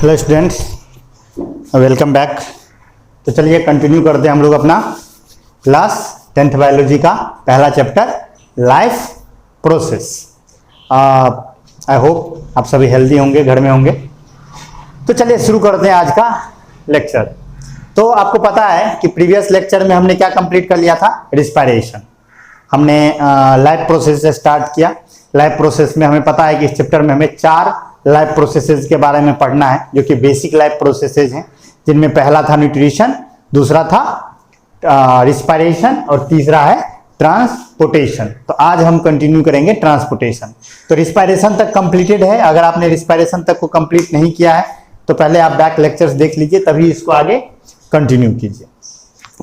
Hello students, welcome back. तो चलिए continue करते हैं हम लोग अपना क्लास 10th बायोलॉजी का पहला chapter life process. I hope आप सभी हेल्दी होंगे, घर में होंगे। तो चलिए शुरू करते हैं आज का लेक्चर। तो आपको पता है कि प्रीवियस लेक्चर में हमने क्या कंप्लीट कर लिया था, रिस्पायरेशन। हमने लाइफ प्रोसेस से स्टार्ट किया। लाइफ प्रोसेस में हमें पता है कि इस चैप्टर में हमें 4 लाइफ प्रोसेसेस के बारे में पढ़ना है, जो कि बेसिक लाइफ प्रोसेसेस हैं, जिनमें पहला था न्यूट्रिशन, दूसरा था रिस्पायरेशन और तीसरा है ट्रांसपोर्टेशन। तो आज हम कंटिन्यू करेंगे ट्रांसपोर्टेशन। तो रिस्पायरेशन तक कंप्लीटेड है। अगर आपने रिस्पायरेशन तक को कंप्लीट नहीं किया है तो पहले आप बैक लेक्चर्स देख लीजिए, तभी इसको आगे कंटिन्यू कीजिए।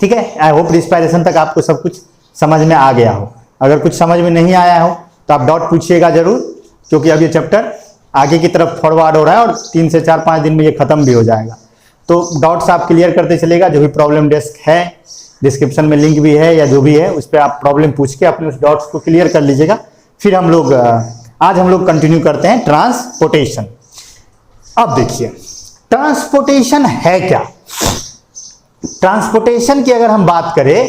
ठीक है। आई होप रिस्पायरेशन तक आपको सब कुछ समझ में आ गया हो। अगर कुछ समझ में नहीं आया हो तो आप डाउट पूछिएगा जरूर, क्योंकि अब ये चैप्टर आगे की तरफ फॉरवर्ड हो रहा है और 3 से 4-5 दिन में ये खत्म भी हो जाएगा। तो डाउट्स आप क्लियर करते चलेगा। जो भी प्रॉब्लम डेस्क है, डिस्क्रिप्शन में लिंक भी है या जो भी है, उस पर आप प्रॉब्लम पूछ के अपने उस डाउट्स को क्लियर कर लीजिएगा। फिर आज हम लोग कंटिन्यू करते हैं ट्रांसपोर्टेशन। अब देखिए ट्रांसपोर्टेशन है क्या। ट्रांसपोर्टेशन की अगर हम बात करें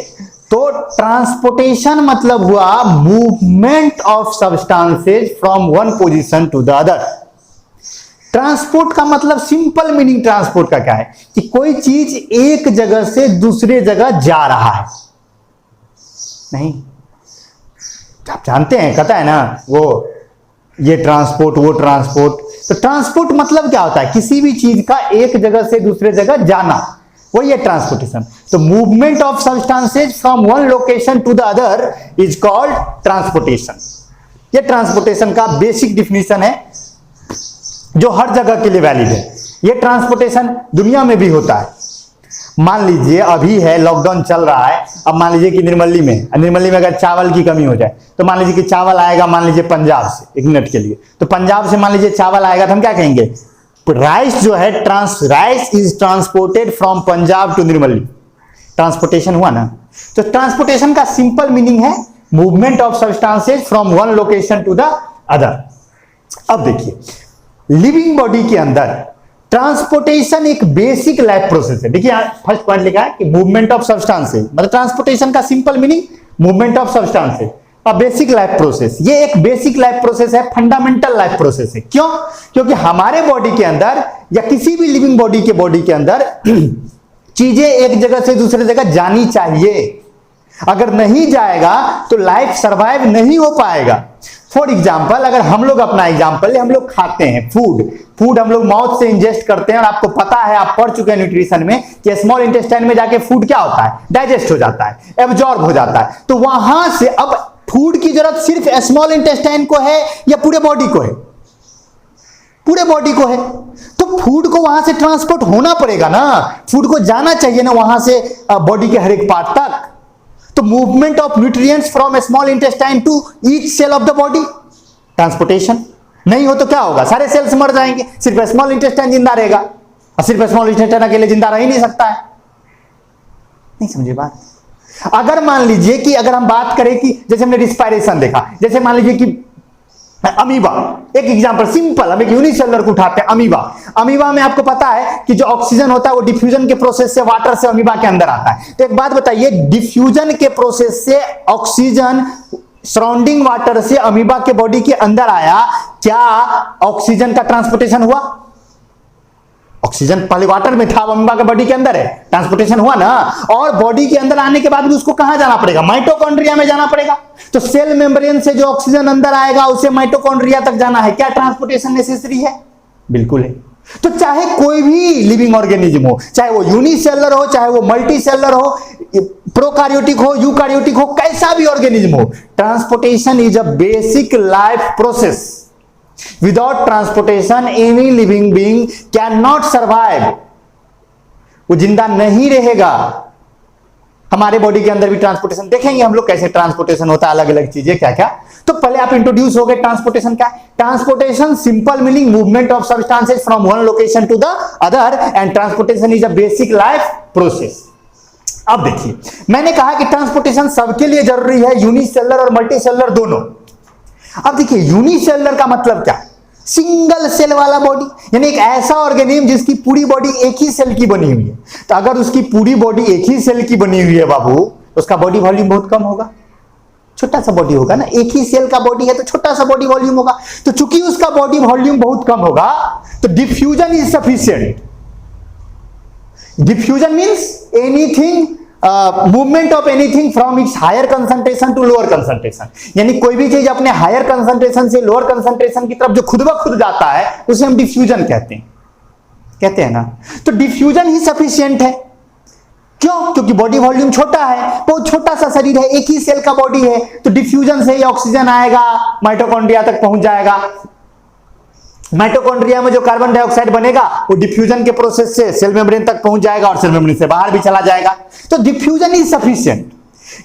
तो ट्रांसपोर्टेशन मतलब हुआ movement of substances from one position to the other. Transport का मतलब सिंपल मीनिंग ट्रांसपोर्ट का क्या है कि कोई चीज एक जगह से दूसरे जगह जा रहा है। नहीं, आप जानते हैं, कहता है ना वो ये ट्रांसपोर्ट वो ट्रांसपोर्ट। तो ट्रांसपोर्ट मतलब क्या होता है, किसी भी चीज का एक जगह से दूसरे जगह जाना, वही है ट्रांसपोर्टेशन। तो movement of substances from one location to the other is called transportation. ये ट्रांसपोर्टेशन का बेसिक डिफिनीशन है, जो हर जगह के लिए वैलिड है। ये ट्रांसपोर्टेशन दुनिया में भी होता है। मान लीजिए अभी है, लॉकडाउन चल रहा है। अब मान लीजिए कि निर्मली में अगर चावल की कमी हो जाए तो मान लीजिए कि चावल आएगा, मान लीजिए पंजाब से, 1 मिनट के लिए। तो पंजाब से मान लीजिए चावल आएगा तो हम क्या कहेंगे, राइस जो है rice is transported from Punjab to Nirmali. Transportation हुआ ना। तो ट्रांसपोर्टेशन का सिंपल मीनिंग है movement of substances from one location to the other. अब देखिए लिविंग बॉडी के अंदर ट्रांसपोर्टेशन एक बेसिक लाइफ प्रोसेस है। देखिए फर्स्ट पॉइंट लिखा है कि मूवमेंट ऑफ सब्सटेंसेस, मतलब ट्रांसपोर्टेशन का simple meaning movement of substances, basic life process. ये एक बेसिक लाइफ प्रोसेस है, फंडामेंटल लाइफ प्रोसेस है। क्यों? क्योंकि हमारे बॉडी के अंदर या किसी भी लिविंग बॉडी के अंदर चीजें एक जगह से दूसरे जगह जानी चाहिए। अगर नहीं जाएगा तो लाइफ सरवाइव नहीं हो पाएगा। फॉर एग्जाम्पल, अगर हम लोग अपना एग्जाम्पल ले, हम लोग खाते हैं फूड हम लोग माउथ से इंजेस्ट करते हैं, और आपको पता है, आप पढ़ चुके हैं न्यूट्रिशन में कि स्मॉल इंटेस्टाइन में जाके फूड क्या होता है, डाइजेस्ट हो जाता है, एब्जॉर्ब हो जाता है। तो वहां से अब फूड की जरूरत सिर्फ स्मॉल इंटेस्टाइन को है या पूरे बॉडी को है? पूरे बॉडी को है। तो फूड को वहां से ट्रांसपोर्ट होना पड़ेगा ना, फूड को जाना चाहिए ना वहां से बॉडी के हर एक पार्ट तक। तो movement of nutrients from small intestine to each cell of the body, transportation. नहीं हो तो क्या होगा, सारे सेल्स मर जाएंगे, सिर्फ स्मॉल इंटेस्टाइन जिंदा रहेगा। और सिर्फ स्मॉल इंटेस्टाइन अकेले जिंदा रह ही नहीं सकता है। नहीं समझे बात? अगर मान लीजिए कि अगर हम बात करें कि जैसे हमने रिस्पायरेशन देखा, जैसे मान लीजिए कि अमीबा, एक एग्जांपल सिंपल, हम एक यूनिसेलुलर को उठाते हैं, अमीबा में आपको पता है कि जो ऑक्सीजन होता है वो डिफ्यूजन के प्रोसेस से वाटर से अमीबा के अंदर आता है। तो एक बात बताइए, डिफ्यूजन के प्रोसेस से ऑक्सीजन सराउंडिंग वाटर से अमीबा के बॉडी के अंदर आया, क्या ऑक्सीजन का ट्रांसपोर्टेशन हुआ? ऑक्सीजन पहले वाटर में था, अमीबा के बॉडी के अंदर है, ट्रांसपोर्टेशन हुआ ना। और बॉडी के अंदर आने के बाद भी उसको कहां जाना पड़ेगा, माइटोकॉन्ड्रिया में जाना पड़ेगा। तो सेल मेम्ब्रेन से जो ऑक्सीजन अंदर आएगा उसे माइटोकॉन्ड्रिया तक जाना है। क्या ट्रांसपोर्टेशन नेसेसरी है? बिल्कुल है। तो चाहे कोई भी लिविंग ऑर्गेनिज्म हो, चाहे वो यूनिसेलुलर हो, चाहे वो मल्टीसेलुलर हो, प्रोकार्योटिक हो, यूकार्योटिक हो, कैसा भी ऑर्गेनिज्म हो, transportation is a basic life process. Without transportation, any living being cannot survive. वो जिंदा नहीं रहेगा। हमारे बॉडी के अंदर भी ट्रांसपोर्टेशन देखेंगे हम लोग, कैसे ट्रांसपोर्टेशन होता है, अलग अलग चीजें क्या क्या। तो पहले आप इंट्रोड्यूस हो गए, ट्रांसपोर्टेशन क्या है? Transportation simple meaning movement of substances from one location to the other, and transportation is a basic life process. अब देखिए, मैंने कहा कि ट्रांसपोर्टेशन सबके लिए जरूरी है, यूनिसेलुलर और मल्टीसेलुलर दोनों। अब देखिए यूनिसेलुलर का मतलब क्या? सिंगल सेल वाला बॉडी, यानी एक ऐसा ऑर्गेनिज्म जिसकी पूरी बॉडी एक ही सेल की बनी हुई है। तो अगर उसकी पूरी बॉडी एक ही सेल की बनी हुई है बाबू, तो उसका बॉडी वॉल्यूम बहुत कम होगा, छोटा सा बॉडी होगा ना। एक ही सेल का बॉडी है तो छोटा सा बॉडी वॉल्यूम होगा। तो चूंकि उसका बॉडी वॉल्यूम बहुत कम होगा, तो diffusion is sufficient. Diffusion means anything, movement of anything from its higher concentration to lower concentration, यानी कोई भी चीज अपने हायर कंसंट्रेशन से लोअर कंसंट्रेशन की तरफ जो खुद ब खुद जाता है उसे हम डिफ्यूजन कहते हैं ना। तो डिफ्यूजन ही सफिशिएंट है। क्यों? क्योंकि बॉडी वॉल्यूम छोटा है, बहुत छोटा सा शरीर है, एक ही सेल का बॉडी है, तो डिफ्यूजन से ही ऑक्सीजन आएगा, माइटोकॉन्ड्रिया तक पहुंच जाएगा। माइटोकॉन्ड्रिया में जो कार्बन डाइऑक्साइड बनेगा वो डिफ्यूजन के प्रोसेस से सेल मेम्ब्रेन तक पहुंच जाएगा और सेल मेम्ब्रेन से बाहर भी चला जाएगा। तो डिफ्यूजन इज सफिशिएंट,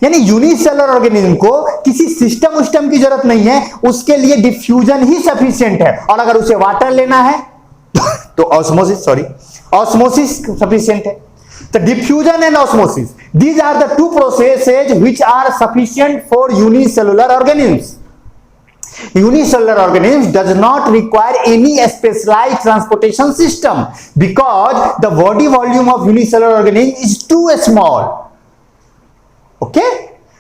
यानी यूनिसेलुलर ऑर्गेनिज्म को किसी सिस्टम की जरूरत नहीं है, उसके लिए डिफ्यूजन ही सफिशिएंट है। और अगर उसे वाटर लेना है तो ऑस्मोसिस सफिशिएंट है। तो diffusion and osmosis, these are the two processes which are sufficient for unicellular organisms. Unicellular organisms does not require any specialized transportation system because the body volume of unicellular organism is too small. Okay?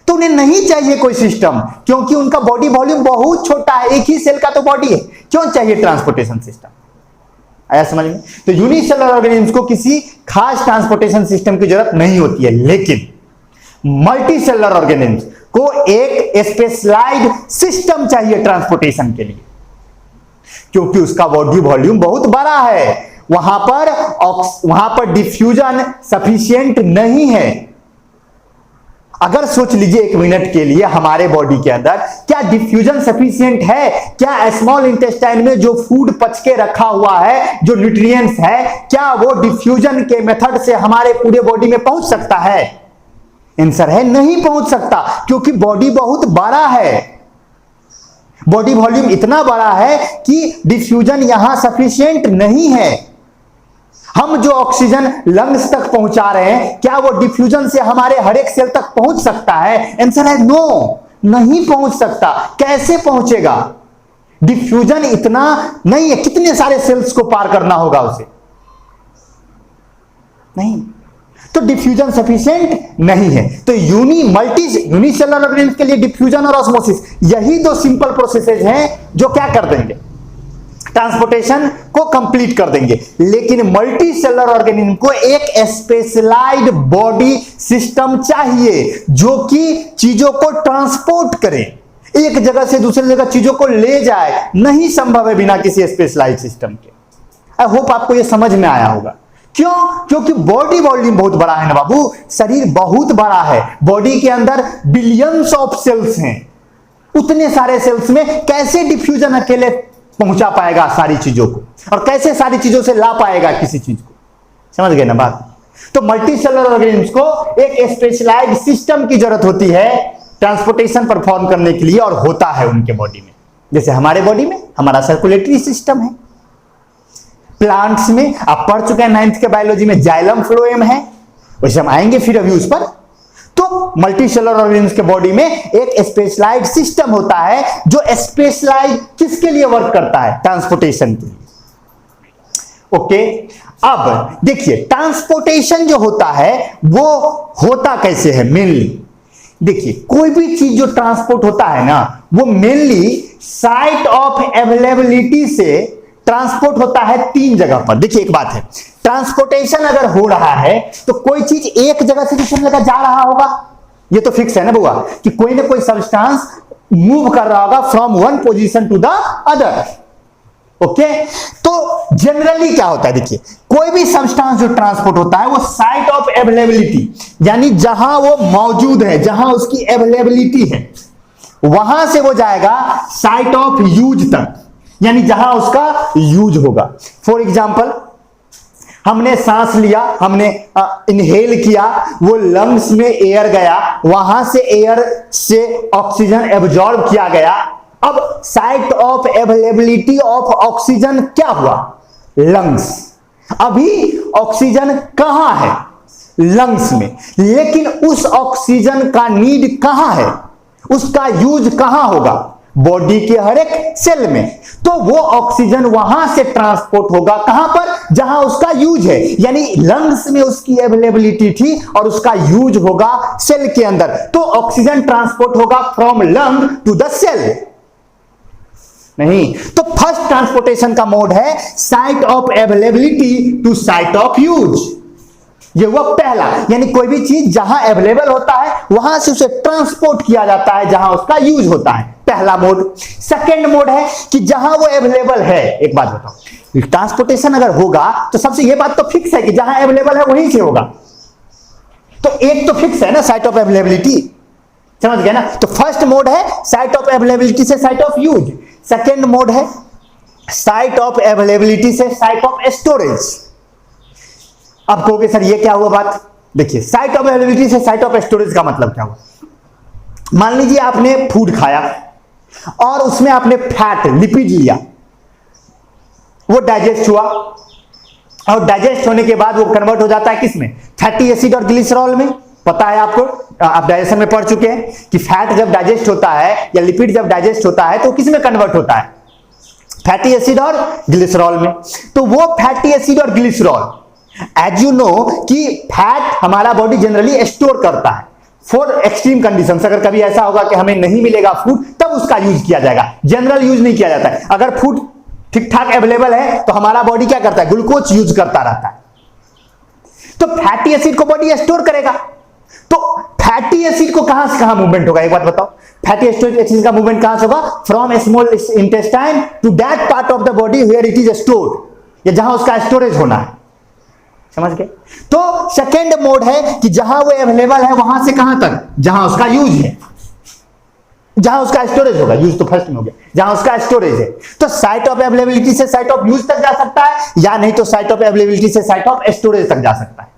तो उन्हें नहीं चाहिए कोई system, क्योंकि उनका body volume बहुत छोटा है, एक ही सेल का तो बॉडी है। क्यों चाहिए ट्रांसपोर्टेशन सिस्टम? आया समझ में? तो यूनिसेलुलर ऑर्गेनिज्म को किसी खास ट्रांसपोर्टेशन सिस्टम की जरूरत नहीं होती है, लेकिन मल्टीसेलुलर ऑर्गेनिज्म को एक स्पेशलाइज्ड सिस्टम चाहिए ट्रांसपोर्टेशन के लिए, क्योंकि उसका बॉडी वॉल्यूम बहुत बड़ा है, वहां पर डिफ्यूजन सफिशिएंट नहीं है। अगर सोच लीजिए एक मिनट के लिए, हमारे बॉडी के अंदर क्या डिफ्यूजन सफिशिएंट है? क्या स्मॉल इंटेस्टाइन में जो फूड पच के रखा हुआ है, जो न्यूट्रिएंट्स है, क्या वो डिफ्यूजन के मेथड से हमारे पूरे बॉडी में पहुंच सकता है? आंसर है नहीं पहुंच सकता, क्योंकि बॉडी बहुत बड़ा है, बॉडी वॉल्यूम इतना बड़ा है कि डिफ्यूजन यहां सफिशिएंट नहीं है। हम जो ऑक्सीजन लंग्स तक पहुंचा रहे हैं, क्या वो डिफ्यूजन से हमारे हर एक सेल तक पहुंच सकता है? आंसर है नो, नहीं पहुंच सकता। कैसे पहुंचेगा? डिफ्यूजन इतना नहीं है, कितने सारे सेल्स को पार करना होगा उसे, नहीं। तो डिफ्यूजन सफिशिएंट नहीं है। तो यूनिसेलुलर ऑर्गेनिज्म के लिए डिफ्यूजन और ऑस्मोसिस, यही दो सिंपल प्रोसेसेस हैं जो क्या कर देंगे, ट्रांसपोर्टेशन को कंप्लीट कर देंगे। लेकिन मल्टीसेलुलर ऑर्गेनिज्म को एक स्पेशलाइज्ड बॉडी सिस्टम चाहिए जो कि चीजों को ट्रांसपोर्ट करे, एक जगह से दूसरी जगह चीजों को ले जाए, नहीं संभव है बिना किसी स्पेशलाइज्ड सिस्टम के। आई होप आपको यह समझ में आया होगा। क्यों? क्योंकि बॉडी वॉल्यूम बहुत बड़ा है ना बाबू, शरीर बहुत बड़ा है, बॉडी के अंदर बिलियंस ऑफ सेल्स हैं। उतने सारे सेल्स में कैसे डिफ्यूजन अकेले पहुंचा पाएगा सारी चीजों को, और कैसे सारी चीजों से ला पाएगा किसी चीज को? समझ गए ना बात? तो मल्टीसेलुलर ऑर्गेनिज्म को एक स्पेशलाइज्ड सिस्टम की जरूरत होती है ट्रांसपोर्टेशन परफॉर्म करने के लिए, और होता है उनके बॉडी में। जैसे हमारे बॉडी में हमारा सर्कुलेटरी सिस्टम है, प्लांट्स में आप पढ़ चुके हैं 9th के बायोलॉजी में जाइलम फ्लोएम है, वैसे हम आएंगे फिर अभी उस पर। तो मल्टीसेलुलर ऑर्गेनिज्म के बॉडी में एक स्पेशलाइज्ड सिस्टम होता है जो स्पेशलाइज्ड किसके लिए वर्क करता है? ट्रांसपोर्टेशन के लिए। ओके, अब देखिए ट्रांसपोर्टेशन जो होता है वो होता कैसे है मेनली। देखिए कोई भी चीज जो ट्रांसपोर्ट होता है ना, वो मेनली साइट ऑफ अवेलेबिलिटी से ट्रांसपोर्ट होता है 3 जगह पर। देखिए एक बात है, ट्रांसपोर्टेशन अगर हो रहा है तो कोई चीज एक जगह से दूसरी जगह जा रहा होगा, ये तो फिक्स है ना बुआ, कि कोई ना कोई सब्सटेंस मूव कर रहा होगा from one position to the other. Okay, तो जनरली क्या होता है, देखिए कोई भी सब्सटेंस जो ट्रांसपोर्ट होता है वो साइट ऑफ अवेलेबिलिटी, यानी जहां वो मौजूद है, जहां उसकी अवेलेबिलिटी है, वहां से वो जाएगा साइट ऑफ यूज तक, यानी जहां उसका यूज होगा। फॉर एग्जाम्पल, हमने सांस लिया, हमने इनहेल किया, वो लंग्स में एयर गया, वहां से एयर से ऑक्सीजन एब्जॉर्ब किया गया। अब site of availability of oxygen क्या हुआ? लंग्स। अभी ऑक्सीजन कहां है? लंग्स में, लेकिन उस ऑक्सीजन का नीड कहां है, उसका यूज कहां होगा? बॉडी के हर एक सेल में। तो वो ऑक्सीजन वहां से ट्रांसपोर्ट होगा कहां पर, जहां उसका यूज है, यानी लंग्स में उसकी अवेलेबिलिटी थी और उसका यूज होगा सेल के अंदर। तो ऑक्सीजन ट्रांसपोर्ट होगा from lung to the cell. नहीं, तो फर्स्ट ट्रांसपोर्टेशन का मोड है site of availability to site of use. ये हुआ पहला, यानी कोई भी चीज जहां अवेलेबल होता है वहां से उसे ट्रांसपोर्ट किया जाता है जहां उसका यूज होता है, पहला मोड। सेकंड मोड है कि जहां वो अवेलेबल है, एक बात बताओ, ट्रांसपोर्टेशन अगर होगा तो सबसे ये बात तो फिक्स है कि जहां अवेलेबल है वहीं से होगा। तो एक तो फिक्स है ना, साइट ऑफ अवेलेबिलिटी, समझ गए ना। तो फर्स्ट मोड है साइट ऑफ अवेलेबिलिटी से site of use. Second mode है साइट ऑफ अवेलेबिलिटी से साइट ऑफ स्टोरेज। अब कहोगे सर ये क्या हुआ बात, देखिए साइट ऑफ अवेलेबिलिटी से साइट ऑफ स्टोरेज का मतलब क्या हुआ। मान लीजिए आपने फूड खाया और उसमें आपने फैट लिपिड लिया, वो डाइजेस्ट हुआ और डाइजेस्ट होने के बाद वो कन्वर्ट हो जाता है किसमें, फैटी एसिड और ग्लिसरॉल में। पता है आपको, आप डाइजेशन में पढ़ चुके हैं कि फैट जब डाइजेस्ट होता है या लिपिड जब डाइजेस्ट होता है तो किस में कन्वर्ट होता है, फैटी एसिड और ग्लिसरॉल में। तो वो फैटी एसिड और ग्लिसरॉल, एज यू नो कि फैट हमारा बॉडी जनरली स्टोर करता है फॉर एक्सट्रीम कंडीशंस। अगर कभी ऐसा होगा कि हमें नहीं मिलेगा फूड तब उसका यूज किया जाएगा, जनरल यूज नहीं किया जाता है। अगर फूड ठीक ठाक अवेलेबल है तो हमारा बॉडी क्या करता है, ग्लूकोज यूज करता रहता है। तो फैटी एसिड को बॉडी स्टोर करेगा। तो फैटी एसिड को कहां से कहां मूवमेंट होगा, एक बात बताओ, फैटी एसिड का मूवमेंट कहां से होगा, from small intestine to that part of the body where it is stored, या जहां उसका स्टोरेज होना है, समझ गए। तो सेकेंड मोड है कि जहां वो अवेलेबल है वहां से कहां तक, जहां उसका यूज है, जहां उसका स्टोरेज होगा। यूज तो फर्स्ट में हो गया, जहां उसका स्टोरेज है। तो साइट ऑफ अवेलेबिलिटी से साइट ऑफ यूज तक जा सकता है, या नहीं तो साइट ऑफ अवेलेबिलिटी से साइट ऑफ स्टोरेज तक जा सकता है,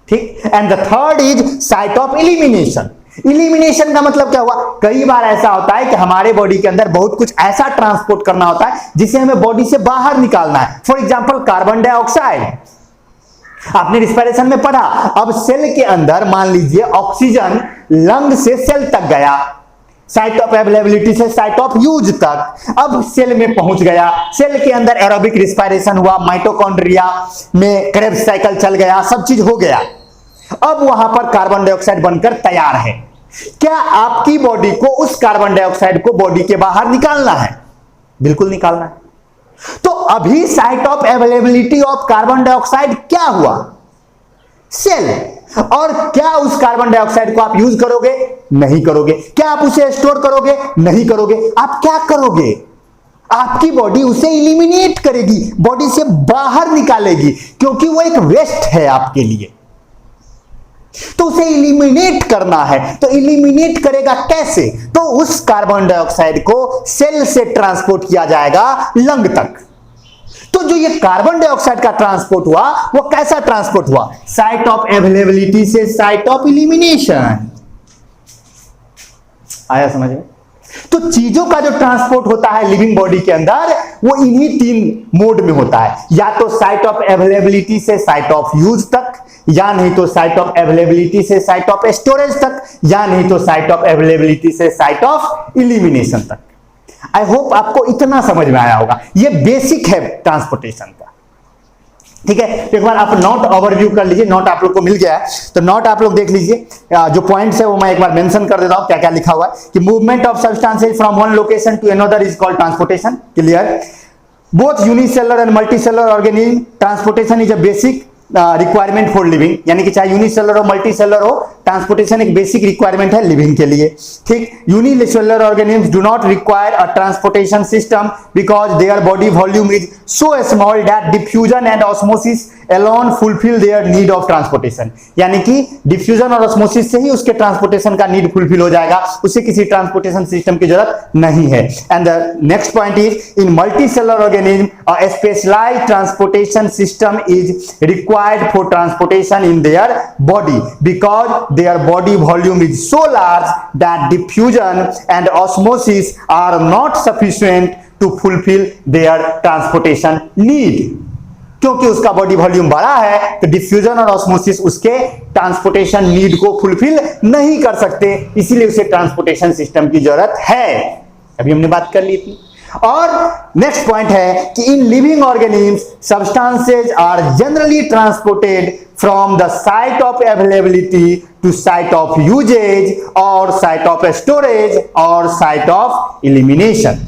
ठीक। And the third is site of elimination. Elimination का मतलब क्या हुआ, कई बार ऐसा होता है कि हमारे बॉडी के अंदर बहुत कुछ ऐसा ट्रांसपोर्ट करना होता है जिसे हमें बॉडी से बाहर निकालना है। फॉर एग्जांपल कार्बन डाइऑक्साइड, आपने रिस्पिरेशन में पढ़ा। अब सेल के अंदर मान लीजिए ऑक्सीजन लंग से सेल तक गया, साइट ऑफ अवेलेबिलिटी से साइट ऑफ यूज तक। अब सेल में पहुंच गया, सेल के अंदर एरोबिक रिस्पिरेशन हुआ, माइटोकॉन्ड्रिया में क्रेब्स साइकिल चल गया, सब चीज हो गया। अब वहां पर कार्बन डाइऑक्साइड बनकर तैयार है। क्या आपकी बॉडी को उस कार्बन डाइऑक्साइड को बॉडी के बाहर निकालना है, बिल्कुल निकालना है। तो अभी site of availability of carbon dioxide क्या हुआ, सेल। और क्या उस कार्बन डाइऑक्साइड को आप यूज करोगे, नहीं करोगे। क्या आप उसे स्टोर करोगे, नहीं करोगे। आप क्या करोगे, आपकी बॉडी उसे इलिमिनेट करेगी, बॉडी से बाहर निकालेगी, क्योंकि वो एक वेस्ट है आपके लिए। तो उसे इलिमिनेट करना है, तो इलिमिनेट करेगा कैसे, तो उस कार्बन डाइऑक्साइड को सेल से ट्रांसपोर्ट किया जाएगा लंग तक। तो जो ये कार्बन डाइऑक्साइड का ट्रांसपोर्ट हुआ वो कैसा ट्रांसपोर्ट हुआ, साइट ऑफ अवेलेबिलिटी से साइट ऑफ इलिमिनेशन। आया समझ में। तो चीजों का जो ट्रांसपोर्ट होता है लिविंग बॉडी के अंदर वो इन्हीं तीन मोड में होता है, या तो साइट ऑफ अवेलेबिलिटी से साइट ऑफ यूज तक, या नहीं तो साइट ऑफ अवेलेबिलिटी से साइट ऑफ स्टोरेज तक, या नहीं तो साइट ऑफ अवेलेबिलिटी से साइट ऑफ इलिमिनेशन तक। आई होप आपको इतना समझ में आया होगा, ये बेसिक है ट्रांसपोर्टेशन का, ठीक है। तो एक बार आप नोट ओवरव्यू कर लीजिए, नोट आप लोग को मिल गया है तो नोट आप लोग देख लीजिए। जो पॉइंट्स है वो मैं एक बार मेंशन कर देता हूं, क्या क्या लिखा हुआ है कि movement of substances from one location to another is called transportation, clear. Both unicellular and multicellular organism, transportation is a basic requirement for living, यानी कि चाहे यूनिसेलुलर हो मल्टीसेलुलर हो, ट्रांसपोर्टेशन एक बेसिक रिक्वायरमेंट है लिविंग के लिए, ठीक। Unicellular organism do not require a transportation system because their body volume is so small that diffusion and osmosis alone fulfil their need of transportation, यानी कि diffusion और osmosis से ही उसके ट्रांसपोर्टेशन का नीड फुलफिल हो जाएगा, उसे किसी ट्रांसपोर्टेशन सिस्टम की जरूरत नहीं है। And the next point is in multicellular organism a specialized transportation system is required for transportation in their body because their body volume is so large that diffusion and osmosis are not sufficient to fulfill their transportation need। क्योंकि उसका body volume बड़ा है तो diffusion और osmosis उसके transportation need को fulfil नहीं कर सकते, इसीलिए उसे ट्रांसपोर्टेशन सिस्टम की जरूरत है। अभी हमने बात कर ली थी। और नेक्स्ट पॉइंट है कि in living organisms substances are generally transported from the site of availability to site of usage और साइट ऑफ स्टोरेज और साइट ऑफ इलिमिनेशन।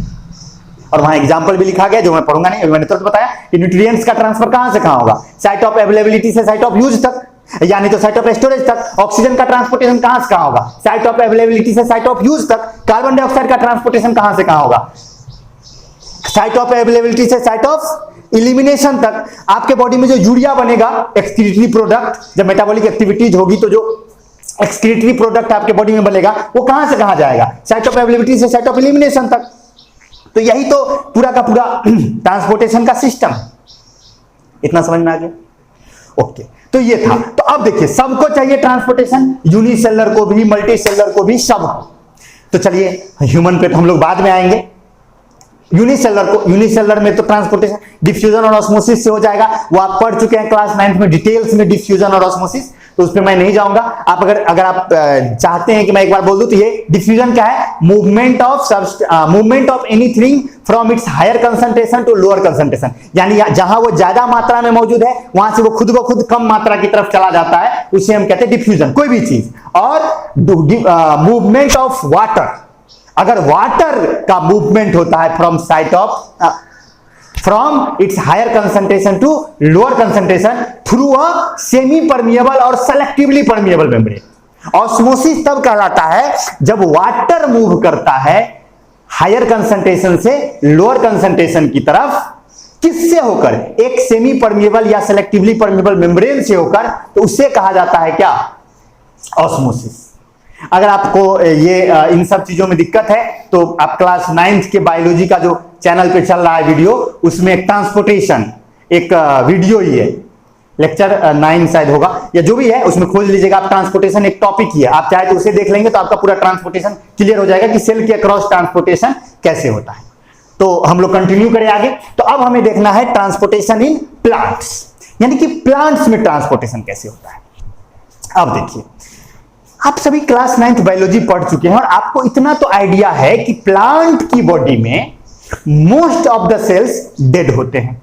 और वहां एग्जांपल भी लिखा गया जो मैं पढ़ूंगा नहीं, मैंने तुरंत बताया कि न्यूट्रिएंट्स का ट्रांसफर कहां से कहां होगा, साइट ऑफ अवेलेबिलिटी से साइट ऑफ यूज तक, यानी तो साइट ऑफ स्टोरेज तक। ऑक्सीजन का ट्रांसपोर्टेशन कहां से कहां होगा, साइट ऑफ अवेलेबिलिटी से साइट ऑफ यूज तक। कार्बन डाइऑक्साइड का ट्रांसपोर्टेशन कहां से कहां होगा, साइट ऑफ अवेलेबिलिटी से साइट ऑफ इलिमिनेशन तक। आपके बॉडी में जो यूरिया बनेगा एक्सक्रीटरी प्रोडक्ट, जब मेटाबॉलिक एक्टिविटीज होगी तो जो एक्सक्रीटरी प्रोडक्ट आपके बॉडी में बनेगा वो कहां से कहां जाएगा, साइट ऑफ अवेलेबिलिटी से साइट ऑफ इलिमिनेशन तक। तो यही तो पूरा का पूरा ट्रांसपोर्टेशन का सिस्टम। इतना समझ में आ गया? ओके, तो ये था। तो अब देखिए सबको चाहिए ट्रांसपोर्टेशन, यूनिसेलर को भी, मल्टीसेलर को भी, सबको। तो चलिए ह्यूमन पे तो हम लोग बाद में आएंगे। यूनिसेलर में तो ट्रांसपोर्टेशन डिफ्यूजन और ऑस्मोसिस से हो जाएगा। वो आप पढ़ चुके हैं क्लास 9 में डिटेल्स में, डिफ्यूजन और ऑस्मोसिस, तो उस पर मैं नहीं जाऊंगा। आप अगर आप चाहते हैं कि मैं एक बार बोल दूं तो ये डिफ्यूजन क्या है, movement of anything from its higher concentration to lower concentration, यानी जहां वो ज्यादा मात्रा में मौजूद है वहां से वो खुद ब खुद कम मात्रा की तरफ चला जाता है, उसे हम कहते हैं डिफ्यूजन, कोई भी चीज। और मूवमेंट ऑफ वाटर, अगर वाटर का मूवमेंट होता है from its higher concentration to lower concentration through a semi permeable और सेलेक्टिवली परमिएबल मेम्ब्रेन। ऑस्मोसिस तब कहलाता है जब वाटर मूव करता है हायर कंसंट्रेशन से लोअर कंसंट्रेशन की तरफ, किससे होकर, एक सेमी परमिएबल या सेलेक्टिवली परमिएबल मेम्ब्रेन से होकर, तो उसे कहा जाता है क्या, ऑस्मोसिस। अगर आपको ये इन सब चीजों में दिक्कत है तो आप क्लास 9 के बायोलॉजी का जो चैनल पे चल रहा है वीडियो, उसमें एक ट्रांसपोर्टेशन एक वीडियो ही है, लेक्चर 9 शायद होगा या जो भी है, उसमें खोज लीजिएगा आप। ट्रांसपोर्टेशन एक टॉपिक ही है, आप चाहे तो उसे देख लेंगे तो आपका पूरा ट्रांसपोर्टेशन क्लियर हो जाएगा कि सेल के अक्रॉस ट्रांसपोर्टेशन कैसे होता है। तो हम लोग कंटिन्यू करें आगे। तो अब हमें देखना है ट्रांसपोर्टेशन इन प्लांट्स, यानी कि प्लांट्स में ट्रांसपोर्टेशन कैसे होता है। अब देखिए, आप सभी क्लास 9 बायोलॉजी पढ़ चुके हैं और आपको इतना तो आइडिया है कि प्लांट की बॉडी में most of the sales dead होते हैं।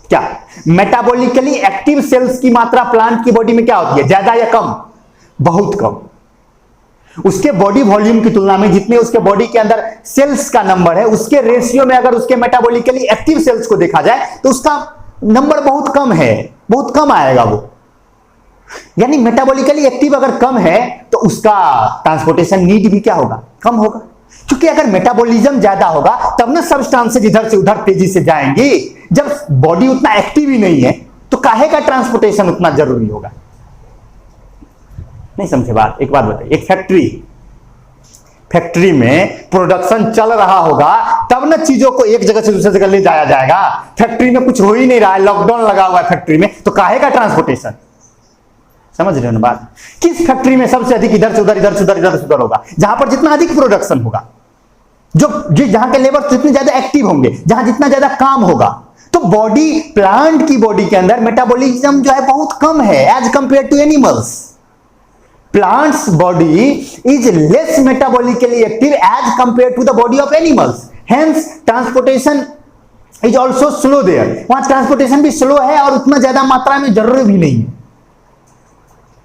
क्या मेटाबॉलिकली एक्टिव सेल्स की मात्रा प्लांट की बॉडी में क्या होती है, ज्यादा या कम, बहुत कम। उसके बॉडी वॉल्यूम की तुलना में जितने उसके बॉडी के अंदर सेल्स का नंबर है, उसके रेशियो में अगर उसके मेटाबॉलिकली एक्टिव सेल्स को देखा जाए तो उसका नंबर बहुत कम है, बहुत कम आएगा वो। यानी मेटाबॉलिकली एक्टिव अगर कम है तो उसका ट्रांसपोर्टेशन नीड भी क्या होगा, कम होगा। क्योंकि अगर मेटाबॉलिज्म ज्यादा होगा तब ना सब्सटेंसेस इधर से उधर तेजी से जाएंगी। जब बॉडी उतना एक्टिव ही नहीं है तो काहे का ट्रांसपोर्टेशन उतना जरूरी होगा। नहीं समझे बात? एक बात बताइए, एक फैक्ट्री में प्रोडक्शन चल रहा होगा तब ना चीजों को एक जगह से दूसरी जगह ले जाया जाएगा। फैक्ट्री में कुछ हो ही नहीं रहा है, लॉकडाउन लगा हुआ है फैक्ट्री में, तो काहे का ट्रांसपोर्टेशन। समझ रहे हो ना बात? किस फैक्ट्री में सबसे अधिक इधर से उधर, इधर से उधर, इधर से उधर होगा, जहां पर जितना अधिक प्रोडक्शन होगा, जो जहां के लेबर जितने ज्यादा एक्टिव होंगे, जहां जितना ज्यादा काम होगा। तो बॉडी, प्लांट की बॉडी के अंदर मेटाबॉलिज्म जो है बहुत कम है as compare to animals. Plants body is less metabolically active as compare to the body of animals, hence transportation is also slow there. वहां ट्रांसपोर्टेशन भी स्लो है और उतना ज्यादा मात्रा में जरूरी भी नहीं है।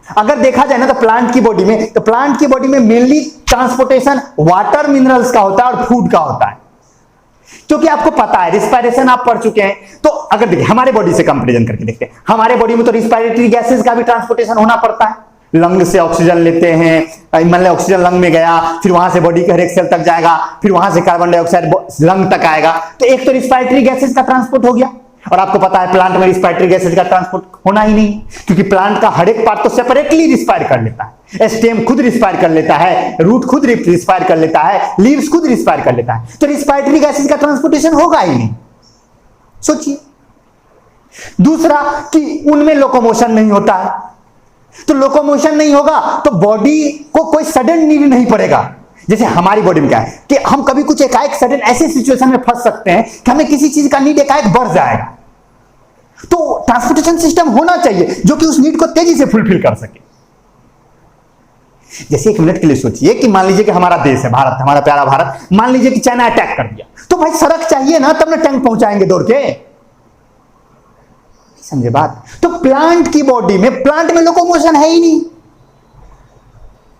अगर देखा जाए ना तो प्लांट की बॉडी में मेनली ट्रांसपोर्टेशन वाटर मिनरल्स का होता है और फूड का होता है। क्योंकि आपको पता है रिस्पायरेशन आप पढ़ चुके हैं, तो अगर देखिए हमारे बॉडी से कंपैरिजन करके देखते हैं, हमारे बॉडी में तो रिस्पायरेटरी गैसेस का भी ट्रांसपोर्टेशन होना पड़ता है। लंग से ऑक्सीजन लेते हैं, मान लो ऑक्सीजन लंग में गया, फिर वहां से बॉडी के हर एक सेल तक जाएगा, फिर वहां से कार्बन डाइऑक्साइड लंग तक आएगा। तो एक तो रिस्पायरेटरी गैसेस का ट्रांसपोर्ट हो गया, और आपको पता है प्लांट में रिस्पायरेटरी गैसेस का ट्रांसपोर्ट होना ही नहीं, क्योंकि प्लांट का हर एक पार्ट तो सेपरेटली रिस्पायर कर लेता है। स्टेम खुद रिस्पायर कर लेता है, रूट खुद रिस्पायर कर लेता है, लीव्स खुद रिस्पायर कर लेता है। तो रिस्पायरेटरी गैसेस का ट्रांसपोर्टेशन होगा ही नहीं। सोचिए। दूसरा कि उनमें लोकोमोशन नहीं होता है, तो लोकोमोशन नहीं होगा तो बॉडी को कोई सडन नीड नहीं पड़ेगा। जैसे हमारी बॉडी में क्या है कि हम कभी कुछ एकाएक सडन ऐसे सिचुएशन में फंस सकते हैं कि हमें किसी चीज का नीड एकाएक बढ़ जाएगा, तो ट्रांसपोर्टेशन सिस्टम होना चाहिए जो कि उस नीड को तेजी से फुलफिल कर सके। जैसे 1 मिनट के लिए सोचिए कि मान लीजिए कि हमारा देश है भारत, हमारा प्यारा भारत, मान लीजिए कि चाइना अटैक कर दिया, तो भाई सड़क चाहिए ना, तब ना टैंक पहुंचाएंगे दौड़ के, समझे बात। तो प्लांट की बॉडी में, प्लांट में लोकोमोशन है ही नहीं,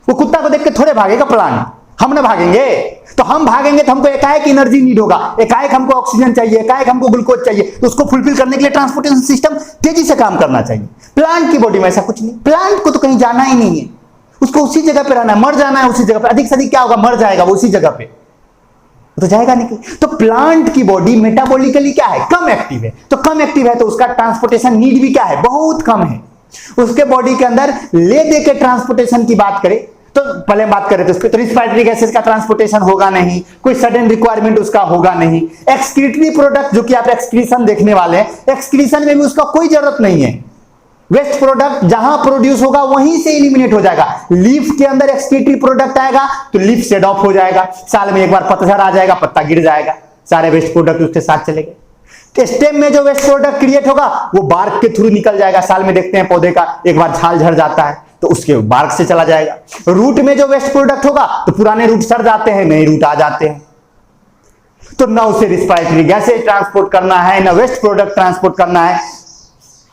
वो कुत्ता को देख के थोड़े भागेगा प्लांट, हम ना भागेंगे। तो हम भागेंगे तो हमको एकाएक एनर्जी नीड होगा, एकाएक हमको ऑक्सीजन चाहिए, एकाएक हमको ग्लूकोज चाहिए, तो उसको फुलफिल करने के लिए ट्रांसपोर्टेशन सिस्टम तेजी से काम करना चाहिए। प्लांट की बॉडी में ऐसा कुछ नहीं, प्लांट को तो कहीं जाना ही नहीं है, उसको उसी जगह पे रहना है, मर जाना है उसी जगह पे, अधिक से अधिक क्या होगा, मर जाएगा वो उसी जगह पे, तो जाएगा नहीं। तो प्लांट की बॉडी मेटाबॉलिकली क्या है, कम एक्टिव है, तो कम एक्टिव है तो उसका ट्रांसपोर्टेशन नीड भी क्या है, बहुत कम है। उसके बॉडी के अंदर ले दे के ट्रांसपोर्टेशन की बात करें तो पहले बात करें तो उस पर तो रिस्पिरेटरी गैसेस का ट्रांसपोर्टेशन होगा नहीं, कोई सडन रिक्वायरमेंट उसका होगा नहीं। एक्सक्रीटरी प्रोडक्ट जो कि आप एक्सक्रीशन देखने वाले हैं, एक्सक्रीशन में भी उसका कोई जरूरत नहीं है, वेस्ट प्रोडक्ट जहां प्रोड्यूस होगा वहीं से एलिमिनेट हो जाएगा। लीफ के अंदर एक्सक्रीटरी प्रोडक्ट आएगा तो लीफ शेड ऑफ हो जाएगा, साल में एक बार पतझड़ आ जाएगा, पत्ता गिर जाएगा, सारे वेस्ट प्रोडक्ट उसके साथ चले गए। स्टेम में जो वेस्ट प्रोडक्ट क्रिएट होगा वो बार्क के थ्रू निकल जाएगा, साल में देखते हैं पौधे का एक बार छाल झड़ जाता है तो उसके बार्क से चला जाएगा। रूट में जो वेस्ट प्रोडक्ट होगा तो पुराने रूट सड़ जाते हैं, नए रूट आ जाते हैं। तो ना उसे रिस्पिरेटरी गैसेज ट्रांसपोर्ट करना है, ना वेस्ट प्रोडक्ट ट्रांसपोर्ट करना है।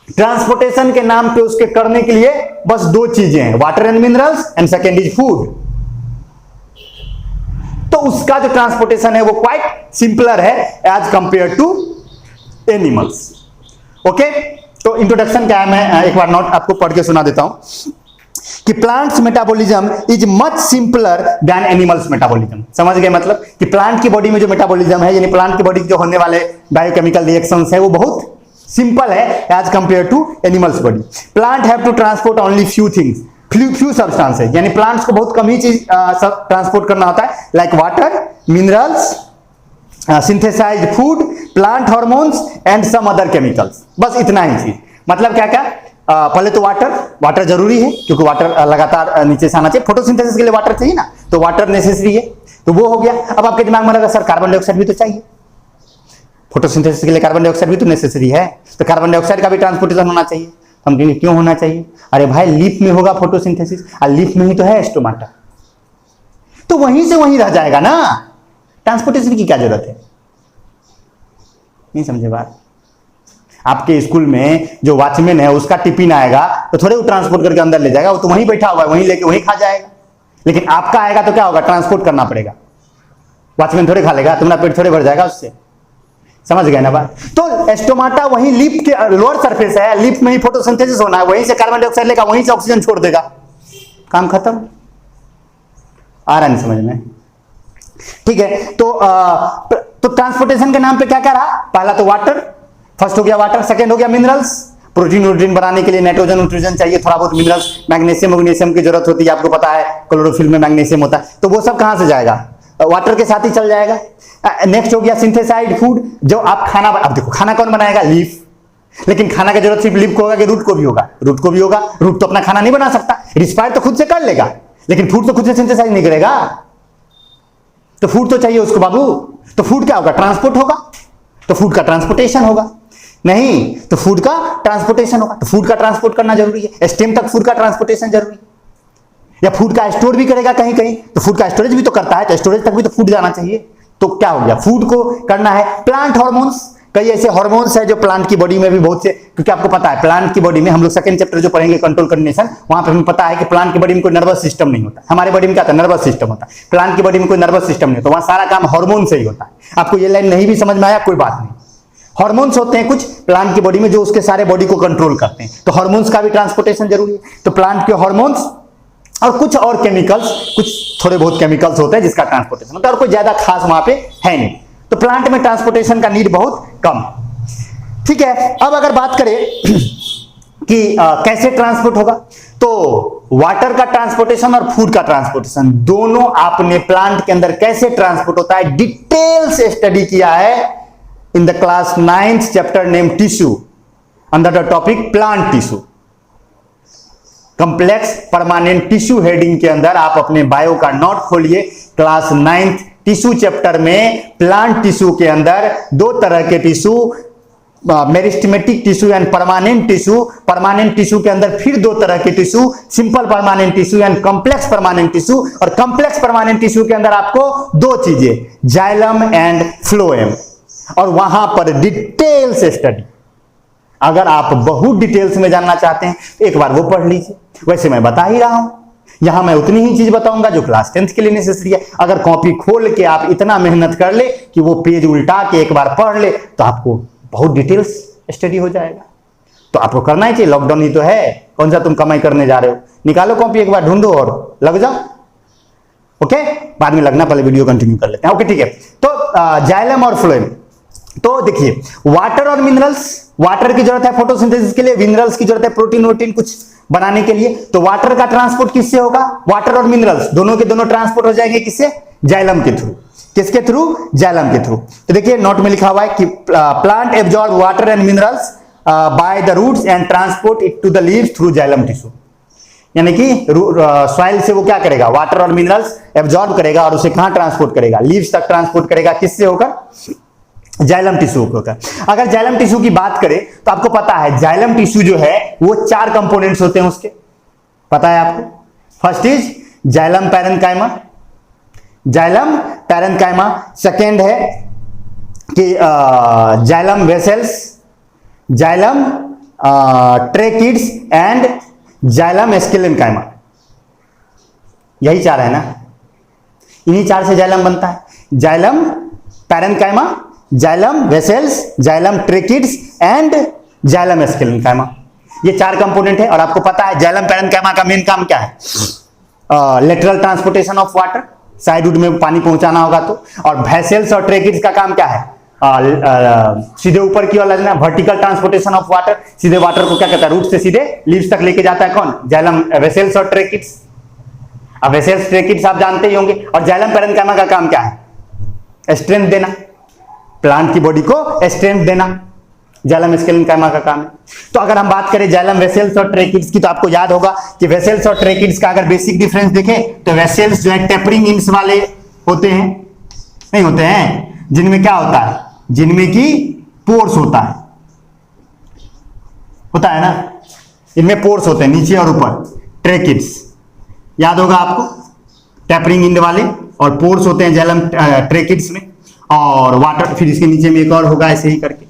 ट्रांसपोर्टेशन के नाम पे उसके करने के लिए बस 2 चीजें हैं, water and minerals and second is food. तो उसका जो ट्रांसपोर्टेशन है वो क्वाइट सिंपलर है as compare to animals. Okay, तो इंट्रोडक्शन क्या है, मैं एक बार नोट आपको पढ़ के सुना देता हूं कि plants metabolism is much simpler than animals metabolism. समझ गए मतलब कि प्लांट की बॉडी में जो मेटाबॉलिज्म है, यानी प्लांट की बॉडी जो होने वाले बायोकेमिकल रिएक्शंस है वो बहुत सिंपल है as compare to animals body. Plant have to transport only few things, few substances, यानी प्लांट्स को बहुत कम ही चीज ट्रांसपोर्ट करना होता है, like water, minerals, synthesized food, plant hormones and some other chemicals, बस इतना ही चीज। मतलब क्या क्या, पहले तो वाटर जरूरी है क्योंकि वाटर लगातार नीचे से आना चाहिए, फोटोसिंथेसिस के लिए वाटर चाहिए ना, तो वाटर नेसेसरी है, तो वो हो गया। अब आपके दिमाग में लगा सर कार्बन डाइऑक्साइड भी तो चाहिए, फोटोसिंथेसिस के लिए कार्बन डाइऑक्साइड भी तो नेसेसरी है, तो कार्बन डाइऑक्साइड का भी ट्रांसपोर्टेशन होना चाहिए। हम कहेंगे क्यों होना चाहिए, अरे भाई लीफ में होगा फोटोसिंथेसिस, और लीफ में ही तो है स्टोमाटा, तो वहीं से वहीं रह जाएगा ना, ट्रांसपोर्टेशन की क्या जरूरत है। नहीं समझे बात। आपके स्कूल में जो वॉचमैन है उसका टिफिन आएगा तो थोड़े वो ट्रांसपोर्ट करके अंदर ले जाएगा, वो तो वहीं बैठा हुआ है, वहीं लेके वहीं खा जाएगा। लेकिन आपका आएगा तो क्या होगा, ट्रांसपोर्ट करना पड़ेगा, वॉचमैन थोड़े खा लेगा, तुम्हारा पेट थोड़े भर जाएगा उससे। समझ गए ना बात। तो स्टोमाटा वहीं लीफ के लोअर सरफेस है, लीफ में ही फोटोसिंथेसिस होना है, वहीं से कार्बन डाइऑक्साइड लेगा, वहीं से ऑक्सीजन छोड़ देगा, काम खत्म। आ रहा नहीं समझ में, ठीक है। तो ट्रांसपोर्टेशन के नाम पे क्या क्या रहा, पहला तो वाटर, फर्स्ट हो गया वाटर, सेकंड हो गया मिनरल्स, प्रोटीन बनाने के लिए नाइट्रोजन नाइट्रोजन चाहिए, थोड़ा बहुत मिनरल्स, मैग्नीशियम की जरूरत होती है, आपको पता है क्लोरोफिल में मैग्नीशियम होता है, तो वो सब कहां से जाएगा, वाटर के साथ ही चल जाएगा। नेक्स्ट हो गया सिंथेसाइड फूड, जो आप खाना, अब देखो खाना कौन बनाएगा, लीफ, लेकिन खाना की जरूरत सिर्फ लीफ को होगा कि रूट को भी होगा, रूट को भी होगा, रूट तो अपना खाना नहीं बना सकता, रिस्पायर तो खुद से कर लेगा, लेकिन फूड तो खुद से सिंथेसाइज नहीं करेगा, तो फूड तो चाहिए उसको बाबू। तो फूड क्या होगा, ट्रांसपोर्ट होगा, तो फूड का ट्रांसपोर्टेशन होगा, नहीं तो फूड का ट्रांसपोर्टेशन होगा, तो फूड का ट्रांसपोर्ट करना जरूरी है, स्टेम तक फूड का ट्रांसपोर्टेशन जरूरी है, या फूड का स्टोर भी करेगा कहीं कहीं, तो फूड का स्टोरेज भी तो करता है, तो स्टोरेज तक भी तो फूड जाना चाहिए। तो क्या हो गया, फूड को करना है। प्लांट हार्मोन्स, कई ऐसे हार्मोन्स है जो प्लांट की बॉडी में भी बहुत से, क्योंकि आपको पता है प्लांट की बॉडी में हम लोग सेकंड चैप्टर जो पढ़ेंगे कंट्रोल कोऑर्डिनेशन, वहां पर हमें पता है कि प्लांट की बॉडी में कोई नर्वस सिस्टम नहीं होता, हमारे बॉडी में क्या होता है, नर्वस सिस्टम होता है, प्लांट की बॉडी में कोई नर्वस सिस्टम नहीं होता, वहां सारा काम हार्मोन से ही होता है। आपको ये लाइन नहीं भी समझ में आया कोई बात नहीं, हार्मोन्स होते हैं कुछ प्लांट की बॉडी में जो उसके सारे बॉडी को कंट्रोल करते हैं, तो हार्मोन्स का भी ट्रांसपोर्टेशन जरूरी है। तो प्लांट के हार्मोन्स और कुछ और केमिकल्स, कुछ थोड़े बहुत केमिकल्स होते हैं जिसका ट्रांसपोर्टेशन होता है, और कोई ज्यादा खास वहां पे है नहीं, तो प्लांट में ट्रांसपोर्टेशन का नीड बहुत कम, ठीक है। अब अगर बात करें कि कैसे ट्रांसपोर्ट होगा, तो वाटर का ट्रांसपोर्टेशन और फूड का ट्रांसपोर्टेशन दोनों आपने प्लांट के अंदर कैसे ट्रांसपोर्ट होता है डिटेल से स्टडी किया है in the class 9th chapter name tissue under the topic plant tissue. Complex permanent tissue heading के अंदर आप अपने बायो का नोट खोलिए, क्लास 9th टिश्यू चैप्टर में प्लांट टिश्यू के अंदर 2 तरह के tissue meristematic tissue and permanent tissue. Permanent tissue के अंदर फिर दो तरह के tissue, simple permanent tissue and complex permanent tissue. और कॉम्प्लेक्स परमानेंट टिश्यू के अंदर आपको दो चीजें, जाइलम एंड फ्लोएम, और वहां पर डिटेल्स स्टडी। अगर आप बहुत डिटेल्स में जानना चाहते हैं एक बार वो पढ़ लीजिए। वैसे मैं बता ही रहा हूं, यहां मैं उतनी ही चीज बताऊंगा जो क्लास 10th के लिए नेसेसरी है। अगर कॉपी खोल के आप इतना मेहनत कर ले कि वो पेज उल्टा के एक बार पढ़ ले तो आपको बहुत डिटेल्स स्टडी हो जाएगा। तो आपको करना ही चाहिए, लॉकडाउन ही तो है, कौन सा तुम कमाई करने जा रहे हो। निकालो कॉपी एक बार, ढूंढो और लग जाओ। ओके, बाद में लगना, पहले वीडियो कंटिन्यू कर लेते हैं। ओके ठीक है, तो जाइलम और फ्लोएम। तो देखिए, वाटर और मिनरल्स, वाटर की जरूरत है फोटोसिंथेसिस के लिए, मिनरल्स की जरूरत है प्रोटीन वोटीन कुछ बनाने के लिए। तो वाटर का ट्रांसपोर्ट किससे होगा, वाटर और मिनरल्स दोनों के दोनों ट्रांसपोर्ट हो जाएंगे किससे, जाइलम के थ्रू। किसके थ्रू, जाइलम के थ्रू। तो देखिए नोट में लिखा हुआ है कि plant absorb water and minerals by the roots and transport it to the leaves through xylem tissue. यानी कि सॉइल से वो क्या करेगा, वाटर और मिनरल्स एब्जॉर्ब करेगा और उसे कहां ट्रांसपोर्ट करेगा, लीव्स तक ट्रांसपोर्ट करेगा। किससे होकर, जाइलम टिश्यू होकर। अगर जाइलम टिश्यू की बात करें तो आपको पता है जाइलम टिश्यू जो है वो 4 कंपोनेंट्स होते हैं उसके, पता है आपको। First is xylem parenchyma, xylem parenchyma. Second है कि xylem vessels, xylem tracheids and xylem sclerenchyma. यही 4 है ना, इन्हीं 4 से जाइलम बनता है। Xylem parenchyma, xylem vessels, xylem tracheids and xylem sclerenchyma, ये 4 कंपोनेंट है। और आपको पता है जाइलम पैरेन्काइमा का मेन काम क्या है, lateral transportation of water, side would में पानी पहुंचाना होगा तो। और वेसल्स और ट्रेकिड्स का काम क्या है, सीधे ऊपर की ओर लगना, वर्टिकल ट्रांसपोर्टेशन ऑफ वाटर, सीधे वाटर को क्या कहता है, रूट से सीधे लीव्स तक लेके जाता है कौन, जाइलम वेसल्स और ट्रेकिड्स। अब वेसल्स ट्रेकिड्स आप जानते ही होंगे। और जाइलम पैरेन्काइमा का काम क्या है, स्ट्रेंथ देना, प्लांट की बॉडी को स्ट्रेंथ देना, जाइलम एस्केलेनकाइमा का काम है। तो अगर हम बात करें जाइलम वेसल्स और ट्रेकिड्स की तो आपको याद होगा कि वेसल्स और ट्रेकिड्स का अगर बेसिक डिफरेंस देखें तो वेसल्स जो है टेपरिंग इंस वाले होते हैं, नहीं होते हैं, जिनमें क्या होता है, जिनमें की पोर्स होता है ना, इनमें पोर्स होते हैं नीचे और ऊपर। ट्रेकिड्स याद होगा आपको, टेपरिंग इंड वाले, और पोर्स होते हैं जाइलम ट्रेकिड्स में। और वाटर फिर इसके नीचे में एक और होगा, ऐसे ही करके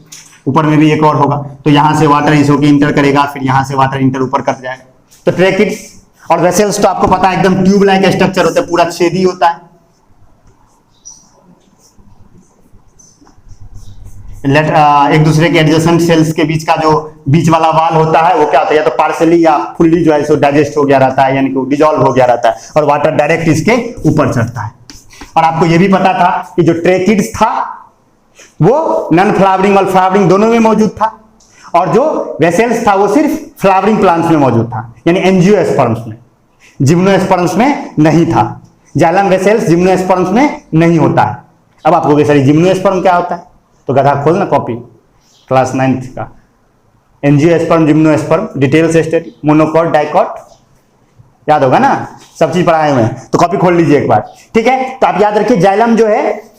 ऊपर में भी एक और होगा। तो यहां से वाटर इस होके इंटर करेगा, फिर यहां से वाटर इंटर ऊपर कर जाएगा। तो ट्रेकिड्स और वेसल्स तो आपको पता है एकदम ट्यूब लाइक स्ट्रक्चर होता है, पूरा छेदी होता है। एक दूसरे के एडजेसेंट सेल्स के बीच का जो बीच वाला वाल होता है वो क्या होता है, या तो पार्शली या फुल्ली जो है सो डाइजेस्ट हो गया रहता है, यानी कि डिजॉल्व हो गया रहता है, और वाटर डायरेक्ट इसके ऊपर चढ़ता है। और आपको यह भी पता था कि जो ट्रेकिड्स था वो नॉन फ्लावरिंग और फ्लावरिंग दोनों में मौजूद था, और जो वेसल्स था वो सिर्फ फ्लावरिंग प्लांट्स में मौजूद था, यानी एंजियोस्पर्म्स में, जिम्नोस्पर्म्स में नहीं था। जाइलम वेसल्स जिम्नोस्पर्म्स में नहीं होता है। अब आपको सर जिम्नोस्पर्म क्या होता है, तो गधा खोल ना कॉपी क्लास 9th का, एंजियोस्पर्म, जिम्नोस्पर्म, डिटेल से स्टडी, मोनोकॉट, डाइकॉट, याद होगा ना, सब चीज पढ़ाए हुए हैं, तो कॉपी खोल लीजिए एक बार, ठीक है। तो आप याद रखिए जाइलम जो है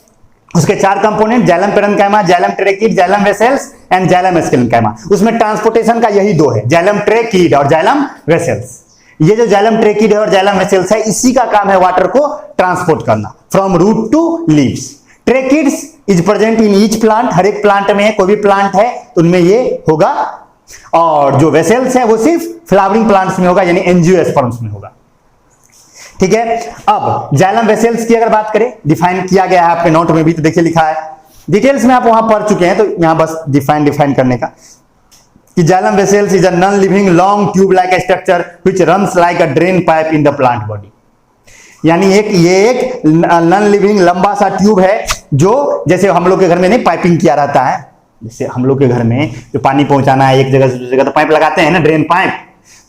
उसके 4 component, xylem parenchyma, xylem tracheid, xylem vessels and xylem sclerenchyma. उसमें ट्रांसपोर्टेशन का यही 2 है, जाइलम ट्रेकिड और जाइलम वेसल्स। ये जो जाइलम ट्रेकिड है और जाइलम वेसल्स है, इसी का काम है वाटर को ट्रांसपोर्ट करना from root to leaves. Tracheids is present in each plant, हर एक प्लांट में, कोई भी प्लांट है तो उनमें ये होगा। और जो वेसल्स है वो सिर्फ फ्लावरिंग प्लांट्स में होगा, यानी एंजियोस्पर्म्स में होगा, ठीक है। अब जाइलम वेसल्स की अगर बात करें, डिफाइन किया गया है आपके नोट में भी, तो देखिए लिखा है, डिटेल्स में आप वहां पढ़ चुके हैं, तो यहां बस डिफाइन करने का कि xylem vessels is a non living long tube like structure which runs like a drain pipe in the plant body. यानी ये एक नॉन लिविंग लंबा सा ट्यूब है, जो जैसे हम लोग के घर में नहीं पाइपिंग किया रहता है, जैसे हम लोग के घर में जो पानी पहुंचाना है एक जगह से दूसरी जगह तो पाइप लगाते हैं ना, ड्रेन पाइप,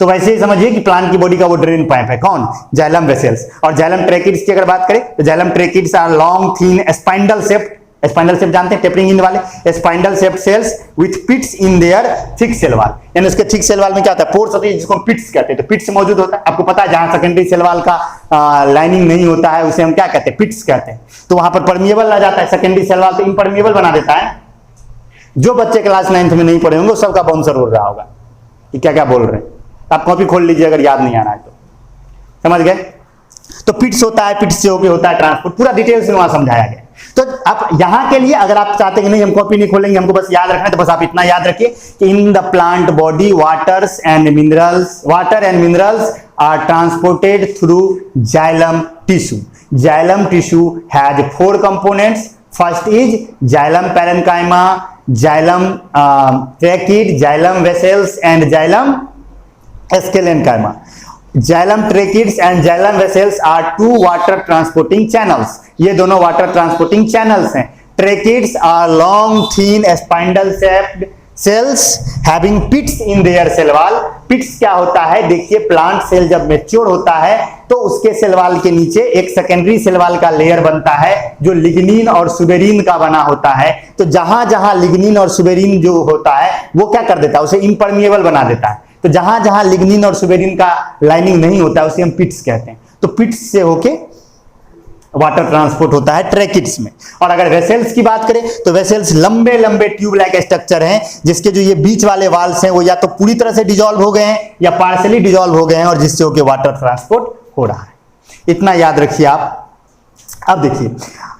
तो वैसे ही समझिए कि प्लांट की बॉडी का वो ड्रेन पाइप है, कौन, जाइलम वेसल्स। और जाइलम ट्रेकिड्स की अगर बात करें तो xylem tracheids are long thin spindle shaped, spindle shape जानते हैं, टेपरिंग इन वाले spindle shaped cells with pits in their thick cell wall. यानी उसके थिक सेल वॉल में क्या होता है, पोर्स होती है जिसको पिट्स कहते हैं, तो पिट्स मौजूद होता है। आपको पता है जहां सेकेंडरी सेल वॉल का लाइनिंग नहीं होता है उसे हम क्या कहते हैं, पिट्स कहते हैं। तो वहां पर परमिएबल आ जाता है, सेकेंडरी सेल वॉल तो इम्परमिएबल बना देता है। जो बच्चे क्लास 9th में नहीं पढ़े होंगे सबका बाउंसर उड़ रहा होगा कि क्या क्या बोल रहे हैं। आप कॉपी खोल लीजिए अगर याद नहीं आ रहा है तो। समझ गए? तो पिट्स होता है, पिट्स से होके होता है ट्रांसपोर्ट, पूरा डिटेल से वहां समझाया गया। तो आप यहां के लिए अगर आप चाहते हैं कि नहीं हम कॉपी नहीं खोलेंगे, हमको बस याद रखना है, तो बस आप इतना याद रखिए कि in the plant body water and minerals are transported through xylem tissue. Xylem tissue has 4 components. First is xylem parenchyma, xylem tracheid, xylem vessels and xylem sclerenchyma. Xylem tracheids and xylem vessels are 2 water transporting channels. ये दोनों water transporting channels हैं। Tracheids are long, thin, spindle-shaped cells having pits in their cell wall. Pits क्या होता है? देखिए plant cell जब mature होता है तो उसके सेल वॉल के नीचे एक सेकेंडरी सेल वॉल का लेयर बनता है जो लिग्निन और सुबेरिन का बना होता है। तो जहां जहां लिग्निन और सुबेरिन जो होता है वो क्या कर देता है? उसे इम्परमिएबल बना देता है। तो जहां जहां लिग्निन और सुबेरिन का लाइनिंग नहीं होता है उसे हम पिट्स कहते हैं। तो पिट्स से होके वाटर ट्रांसपोर्ट होता है ट्रैकिड्स में। और अगर वेसल्स की बात करें तो वेसल्स लंबे लंबे ट्यूब लाइक स्ट्रक्चर हैं जिसके जो ये बीच वाले वाल्स हैं वो या तो पूरी तरह से डिसॉल्व हो गए हैं या पार्शियली डिसॉल्व हो गए हैं और जिससे होके वाटर ट्रांसपोर्ट हो रहा है। इतना याद रखिए आप। अब देखिए,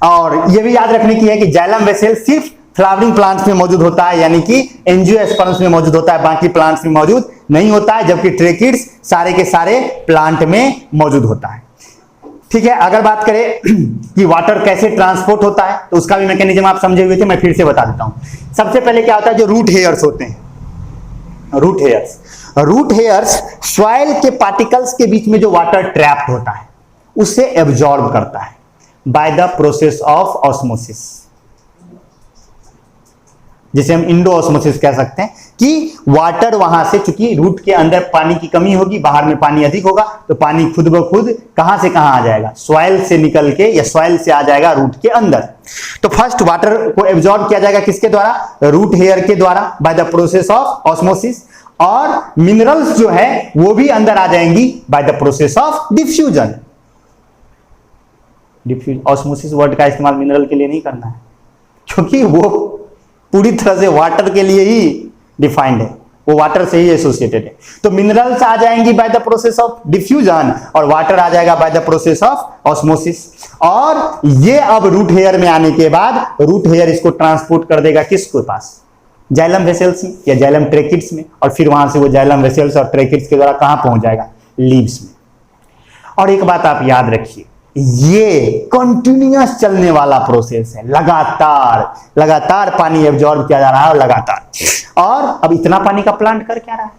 और ये भी याद रखने की है कि जाइलम वेसल सिर्फ फ्लावरिंग प्लांट्स में मौजूद होता है, यानी कि एंजियोस्पर्म्स में मौजूद होता है, बाकी प्लांट्स में मौजूद नहीं होता है, जबकि ट्रैकिड्स सारे के सारे प्लांट में मौजूद होता है। ठीक है, अगर बात करें कि वाटर कैसे ट्रांसपोर्ट होता है तो उसका भी मैकेनिज्म आप समझे हुए थे, मैं फिर से बता देता हूं। सबसे पहले क्या होता है, जो रूट हेयर्स होते हैं, रूट हेयर्स सॉइल के पार्टिकल्स के बीच में जो वाटर ट्रैप्ड होता है उसे एब्जॉर्ब करता है bye the process of osmosis, जिसे हम इंडो ऑस्मोसिस कह सकते हैं। कि वाटर वहां से, चूंकि रूट के अंदर पानी की कमी होगी, बाहर में पानी अधिक होगा, तो पानी खुद ब खुद कहां से कहां आ जाएगा, सॉइल से निकल के या सॉइल से आ जाएगा रूट के अंदर। तो फर्स्ट वाटर को एब्जॉर्ब किया जाएगा किसके द्वारा? रूट हेयर के द्वारा, bye the process of osmosis. और मिनरल्स जो है वो भी अंदर आ जाएंगी bye the process of diffusion. Osmosis word का इस्तेमाल मिनरल के लिए नहीं करना है, क्योंकि वो पूरी तरह से वाटर के लिए ही डिफाइंड है, वो वाटर से ही एसोसिएटेड है। तो मिनरल्स आ जाएंगी bye the process of diffusion और वाटर आ जाएगा bye the process of osmosis. और ये अब रूट हेयर में आने के बाद रूट हेयर इसको ट्रांसपोर्ट कर देगा किसके पास? जाइलम वेसल्स में या जाइलम ट्रैकिड्स में, और फिर वहां से वो जाइलम वेसल्स और ट्रैकिड्स के द्वारा कहां पहुंच जाएगा? लीव्स में। और एक बात आप याद रखिए, ये कंटिन्यूअस चलने वाला प्रोसेस है, लगातार पानी एब्जॉर्ब किया जा रहा है और लगातार। और अब इतना पानी का प्लांट कर क्या रहा है?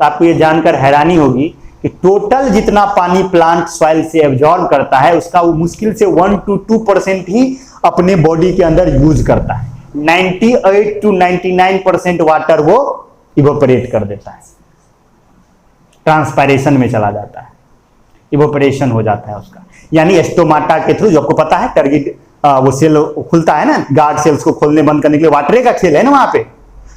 तो आपको ये जानकर हैरानी होगी कि टोटल जितना पानी प्लांट सॉइल से एब्जॉर्ब करता है उसका वो मुश्किल से 1 to 2% ही अपने बॉडी के अंदर यूज करता है। 98 to 99% वाटर वो इवोपरेट कर देता है, ट्रांसपायरेशन में चला जाता है, इवोपरेशन हो जाता है उसका। यानी स्टोमाटा के थ्रू, जो आपको पता है टर्गिट वो सेल खुलता है ना, गार्ड सेल्स को खोलने बंद करने के लिए वाटर का खेल है ना वहां पे।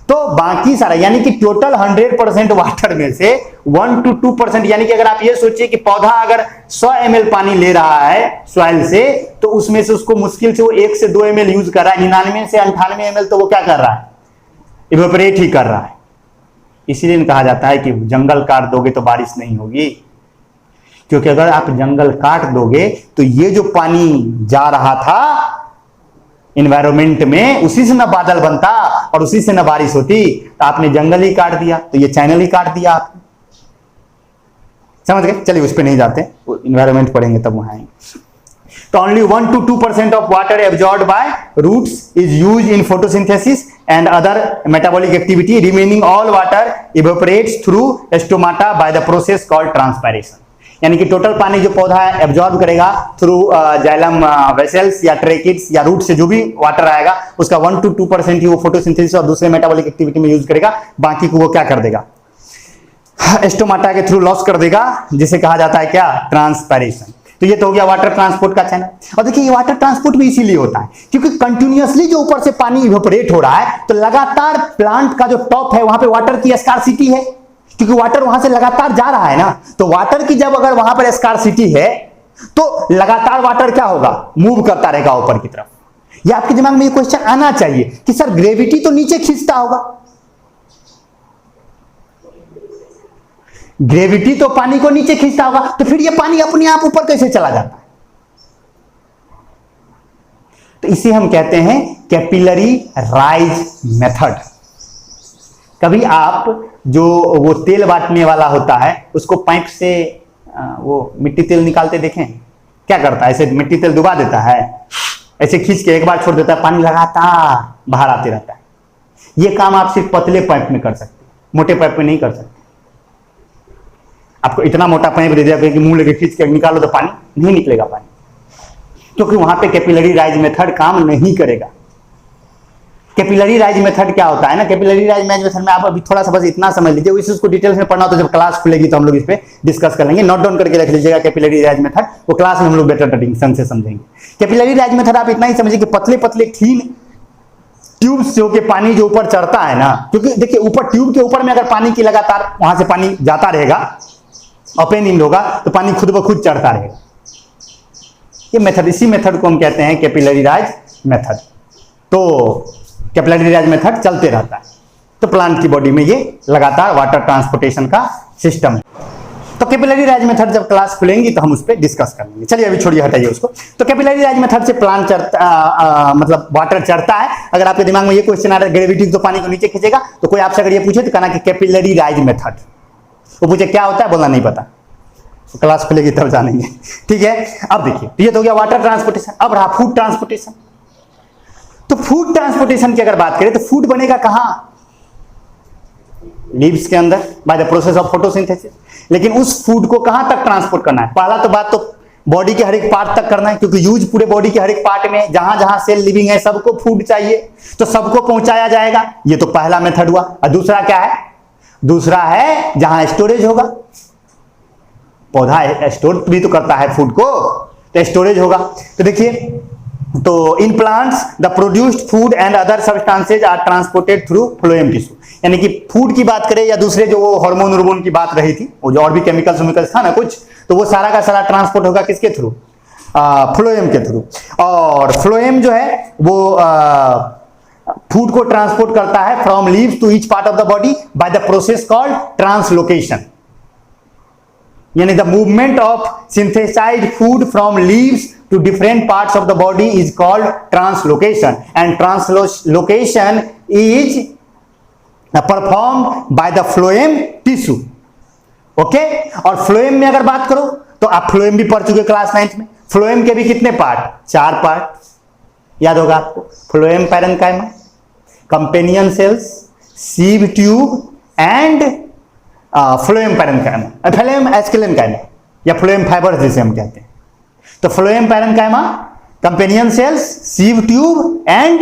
तो बाकी सारा यानी कि टोटल 100% वाटर में से 1 to 2%, यानी कि अगर आप ये सोचिए कि पौधा अगर 100 ml पानी ले रहा है सॉइल से, तो उसमें से उसको मुश्किल से वो 1 से 2 ml यूज कर रहा है, 99 से 98 ml तो वो क्या कर रहा है? इवोपरेट ही कर रहा है। इसीलिए कहा जाता है कि जंगल काट दोगे तो बारिश नहीं होगी, क्योंकि अगर आप जंगल काट दोगे तो ये जो पानी जा रहा था इन्वायरमेंट में उसी से ना बादल बनता और उसी से ना बारिश होती। तो आपने जंगल ही काट दिया, तो ये चैनल ही काट दिया आपने। समझ गए? चलिए उस पर नहीं जाते, इन्वायरमेंट पढ़ेंगे तब वहां आएंगे। तो only 1 to 2% of water absorbed by roots is used in photosynthesis and other metabolic activity. Remaining all water evaporates through stomata by the process called transpiration. यानी कि टोटल पानी जो पौधा एब्जॉर्ब करेगा थ्रू जाइलम वेसल्स या tracheids या root से जो भी वाटर आएगा उसका 1 to 2% ही वो फोटोसिंथेसिस और दूसरे मेटाबॉलिक एक्टिविटी में यूज करेगा, बाकी को वो क्या कर देगा? स्टोमाटा के थ्रू लॉस कर देगा, जिसे कहा जाता है क्या? ट्रांसपायरेशन। तो ये तो हो गया वाटर ट्रांसपोर्ट का चैनल। और देखिए ये वाटर ट्रांसपोर्ट भी इसीलिए होता है क्योंकि कंटिन्यूअसली जो ऊपर से पानी इवेपोरेट हो रहा है, तो लगातार प्लांट का जो टॉप है वहां पे वाटर की स्कार्सिटी है, क्योंकि वाटर वहां से लगातार जा रहा है ना। तो वाटर की जब अगर वहां पर स्कार्सिटी है तो लगातार वाटर क्या होगा? मूव करता रहेगा ऊपर की तरफ। ये आपके दिमाग में ये क्वेश्चन आना चाहिए कि सर ग्रेविटी तो नीचे खींचता होगा, ग्रेविटी तो पानी को नीचे खींचता होगा, तो फिर ये पानी अपने आप ऊपर कैसे चला जाता है? तो इसे हम कहते हैं कैपिलरी राइज मेथड। कभी आप जो वो तेल बांटने वाला होता है उसको पाइप से वो मिट्टी तेल निकालते देखें, क्या करता है? ऐसे मिट्टी तेल डुबा देता है, ऐसे खींच के एक बार छोड़ देता है, पानी लगातार बाहर आते रहता है। ये काम आप सिर्फ पतले पाइप में कर सकते, मोटे पाइप में नहीं कर सकते। आपको इतना मोटा पाइप दे दिया कि मुंह लेके खींच के निकालो तो पानी नहीं निकलेगा पानी, क्योंकि वहां पे कैपिलरी राइज मेथड काम नहीं करेगा। कैपिलरी राइज मेथड क्या होता है ना, कैपिलरी राइज मेथड में आप अभी थोड़ा सा बस इतना समझ लीजिए, इसको डिटेल्स में पढ़ना हो तो जब क्लास खुलेगी तो हम लोग इस पे डिस्कस कर लेंगे। नोट डाउन करके रख लीजिएगा कैपिलरी राइज मेथड, वो क्लास में हम लोग बेटर डिस्टिंक्शन से समझेंगे। कैपिलरी राइज मेथड आप इतना ही समझिए कि पतले पतले थीन ट्यूब्स जो कि पानी जो ऊपर चढ़ता है ना, क्योंकि देखिए ऊपर ट्यूब के ऊपर में अगर पानी की लगातार वहां से पानी जाता रहेगा, ओपन इन होगा तो पानी खुद ब खुद चढ़ता रहेगा। ये मेथड, इसी मेथड को हम कहते हैं कैपिलरी राइज मेथड। तो कैपिलरी राइज मेथड चलते रहता है, तो प्लांट की बॉडी में ये लगातार वाटर ट्रांसपोर्टेशन का सिस्टम है। तो कैपिलरी राइज मेथड जब क्लास खुलेंगी तो हम उस पर डिस्कस कर लेंगे। चलिए अभी छोड़िए, हटाइए उसको। तो कैपिलरी राइज मेथड से प्लांट चढ़ता मतलब वाटर चढ़ता है। अगर आपके दिमाग में ये क्वेश्चन आ रहा है ग्रेविटी तो पानी को नीचे खींचेगा, तो कोई आपसे अगर ये पूछे तो कहना कि कैपिलरी राइज मेथड, वो पूछे क्या होता है, बोलना नहीं पता, तो क्लास खुलेगी तब जानेंगे। ठीक है, अब देखिए ये तो हो गया वाटर ट्रांसपोर्टेशन। अब रहा फूड ट्रांसपोर्टेशन। तो फूड ट्रांसपोर्टेशन की अगर बात करें तो फूड बनेगा कहां? लीव्स के अंदर bye the process of photosynthesis. लेकिन उस फूड को कहां तक ट्रांसपोर्ट करना है? पहला तो बात तो बॉडी के हर एक पार्ट तक करना है, क्योंकि यूज पूरे बॉडी के हर एक पार्ट में, जहां जहां सेल लिविंग है सबको फूड चाहिए, तो सबको पहुंचाया जाएगा। ये तो पहला मेथड हुआ। और दूसरा क्या है? दूसरा है जहां स्टोरेज होगा। पौधा स्टोर भी तो करता है फूड को, तो स्टोरेज होगा। तो देखिए, तो in plants the produced food and other substances are transported through phloem tissue. यानी कि फूड की बात करें या दूसरे जो वो हार्मोन हार्मोन की बात रही थी, वो जो और भी केमिकल्स था ना कुछ, तो वो सारा का सारा ट्रांसपोर्ट होगा किसके थ्रू? फ्लोएम के थ्रू। और फ्लोएम जो है वो फूड को ट्रांसपोर्ट करता है from leaves to each part of the body by the process called translocation. यानी the movement of synthesized food from leaves to different parts of the body is called translocation, and translocation is performed by the phloem tissue. Okay, और phloem में अगर बात करो तो आप phloem भी पढ़ चुके क्लास 9th में। फ्लोएम के भी कितने पार्ट? 4 पार्ट, याद होगा आपको। Phloem parenchyma, companion cells, sieve tube and phloem parenchyma, phloem sclerenchyma या फ्लोएम फाइबर्स जिसे हम कहते हैं। तो phloem parenchyma, companion cells, sieve tube and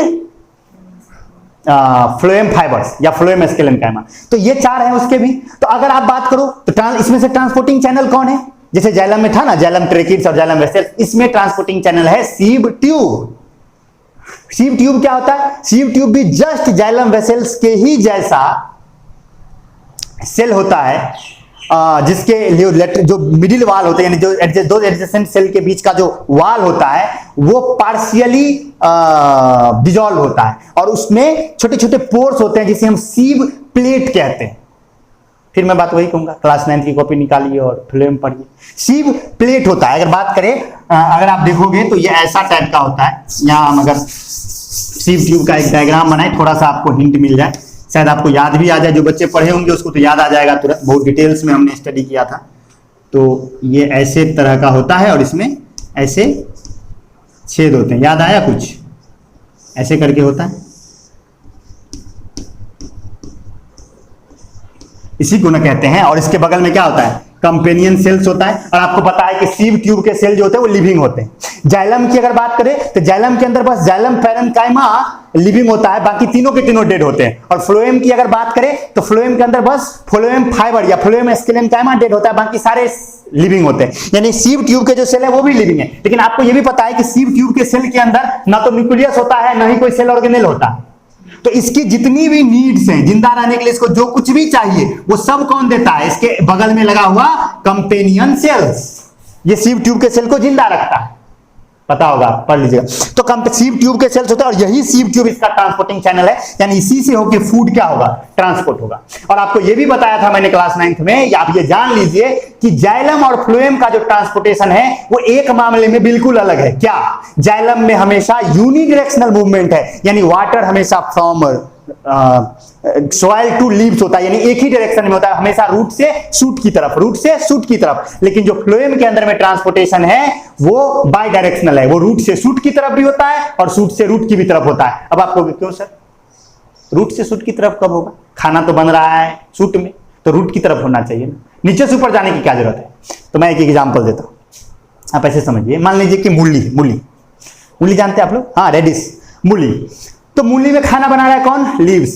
phloem fibres या फ्लोएम एस्केलेनकाइमा, तो ये 4 हैं उसके भी। तो अगर आप बात करो तो इसमें से ट्रांसपोर्टिंग चैनल कौन है? जैसे जाइलम में था ना, जाइलम ट्रेकिड्स और जाइलम वेसेल्स, इसमें ट्रांसपोर्टिंग चैनल है सीव ट्यूब। सीव ट्यूब क्या होता है? सीव ट्यूब भी जस्ट जाइलम वेसेल्स के ही जैसा सेल होता है, जिसके लिए जो मिडिल वाल होते हैं, यानी जो दो एडजेसेंट सेल के बीच का जो वाल होता है वो पार्शियली डिसॉल्व होता है, और उसमें छोटे छोटे पोर्स होते हैं जिसे हम सीव प्लेट कहते हैं। फिर मैं बात वही कहूंगा, क्लास 9 की कॉपी निकालिए और फ्लोएम पढ़िए। सीव प्लेट होता है, अगर बात करें, अगर आप देखोगे तो ये ऐसा टाइप का होता है। यहां हम अगर सीव ट्यूब का एक डायग्राम बनाए, थोड़ा सा आपको हिंट मिल जाए, शायद आपको याद भी आ जाए। जो बच्चे पढ़े होंगे उसको तो याद आ जाएगा तुरंत, बहुत डिटेल्स में हमने स्टडी किया था। तो ये ऐसे तरह का होता है और इसमें ऐसे छेद होते हैं, याद आया कुछ? ऐसे करके होता है, इसी को ना कहते हैं। और इसके बगल में क्या होता है? कंपेनियन सेल्स होता है। और आपको पता है कि सीव ट्यूब के सेल जो होते हैं वो लिविंग होते हैं। जाइलम की अगर बात करें तो जाइलम के अंदर बस जाइलम पैरेन्काइमा लिविंग होता है, बाकी तीनों के तीनों डेड होते हैं। और फ्लोएम की अगर बात करें तो फ्लोएम के अंदर बस फ्लोएम फाइबर या फ्लोएम एस्केलेनकाइमा डेड होता है, बाकी सारे लिविंग होते हैं। यानी सीव ट्यूब के जो सेल है वो भी लिविंग है। लेकिन आपको ये भी पता है कि सीव ट्यूब के सेल के अंदर ना तो न्यूक्लियस होता है, ना ही कोई सेल ऑर्गेनेल होता है। तो इसकी जितनी भी नीड्स हैं जिंदा रहने के लिए, इसको जो कुछ भी चाहिए वो सब कौन देता है? इसके बगल में लगा हुआ कंपेनियन सेल्स। ये सीव ट्यूब के सेल को जिंदा रखता है। पता होगा, पढ़ लीजिएगा। तो कम सीव ट्यूब के सेल्स होते हैं और यही सीव ट्यूब इसका ट्रांसपोर्टिंग चैनल है, यानी इसी से होकर फूड क्या होगा, ट्रांसपोर्ट होगा। और आपको यह भी बताया था मैंने क्लास 9th में, आप ये जान लीजिए कि जाइलम और फ्लोएम का जो ट्रांसपोर्टेशन है वो एक मामले में बिल्कुल अलग है। क्या? जाइलम में हमेशा यूनिडायरेक्शनल मूवमेंट है, यानी वाटर हमेशा फ्रॉम सॉइल टू लीव्स होता है, यानी एक ही डायरेक्शन में होता है, हमेशा रूट से शूट की तरफ, रूट से शूट की तरफ। लेकिन जो फ्लोएम के अंदर में ट्रांसपोर्टेशन है वो बाई डायरेक्शनल है, वो रूट से शूट की तरफ भी होता है और शूट से रूट की भी तरफ होता है। अब आपको क्यों सर रूट से शूट की तरफ कब होगा? खाना तो बन रहा है शूट में, तो रूट की तरफ होना चाहिए ना, नीचे से ऊपर जाने की क्या जरूरत है? तो मैं एक एग्जांपल देता हूं, आप ऐसे समझिए। मान लीजिए कि मूली, मूली मूली जानते हैं आप लोग? हाँ, रेडिश मूली। तो मूली में खाना बना रहा है कौन? लीव्स।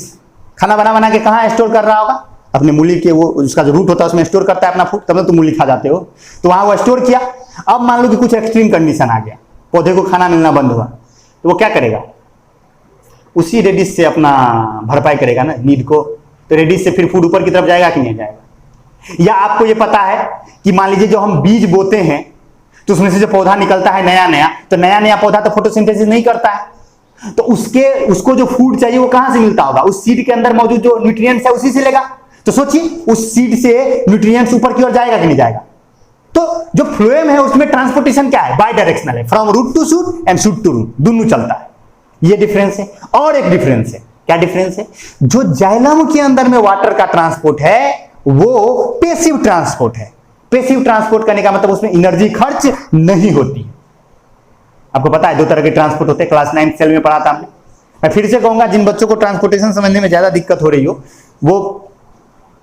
खाना बना बना के कहाँ स्टोर कर रहा होगा? अपने मूली के वो उसका जो रूट होता है उसमें स्टोर करता है अपना फूड, तब तो मूली खा जाते हो। तो वहां वो स्टोर किया। अब मान लो कि कुछ एक्सट्रीम कंडीशन आ गया, पौधे को खाना मिलना बंद हुआ, तो वो क्या करेगा? उसी रेडिश से अपना भरपाई करेगा ना नीड को। तो रेडिश से फिर फूड ऊपर की तरफ जाएगा कि नहीं जाएगा? या आपको ये पता है कि मान लीजिए जो हम बीज बोते हैं तो उसमें से जो पौधा निकलता है नया नया, तो नया नया पौधा तो फोटोसिंथेसिस नहीं करता है, तो उसको जो फूड चाहिए वो कहां से मिलता होगा? उस सीड के अंदर मौजूद जो न्यूट्रिएंट्स है उसी से लेगा। तो सोचिए उस सीड से न्यूट्रिएंट्स ऊपर की ओर जाएगा कि नहीं जाएगा? तो जो फ्लोएम है उसमें ट्रांसपोर्टेशन क्या है? बाय डायरेक्शनल है, from root to shoot and shoot to root, दोनों चलता है। ये डिफरेंस है। और एक डिफरेंस है, क्या डिफरेंस है? जो जाइलम के अंदर में वाटर का ट्रांसपोर्ट है वो पेसिव ट्रांसपोर्ट है। पेसिव ट्रांसपोर्ट करने का मतलब उसमें एनर्जी खर्च नहीं होती है। आपको पता है दो तरह के ट्रांसपोर्ट होते हैं, क्लास 9 सेल में पढ़ा था हमने। मैं फिर से कहूंगा, जिन बच्चों को ट्रांसपोर्टेशन समझने में ज्यादा दिक्कत हो रही हो वो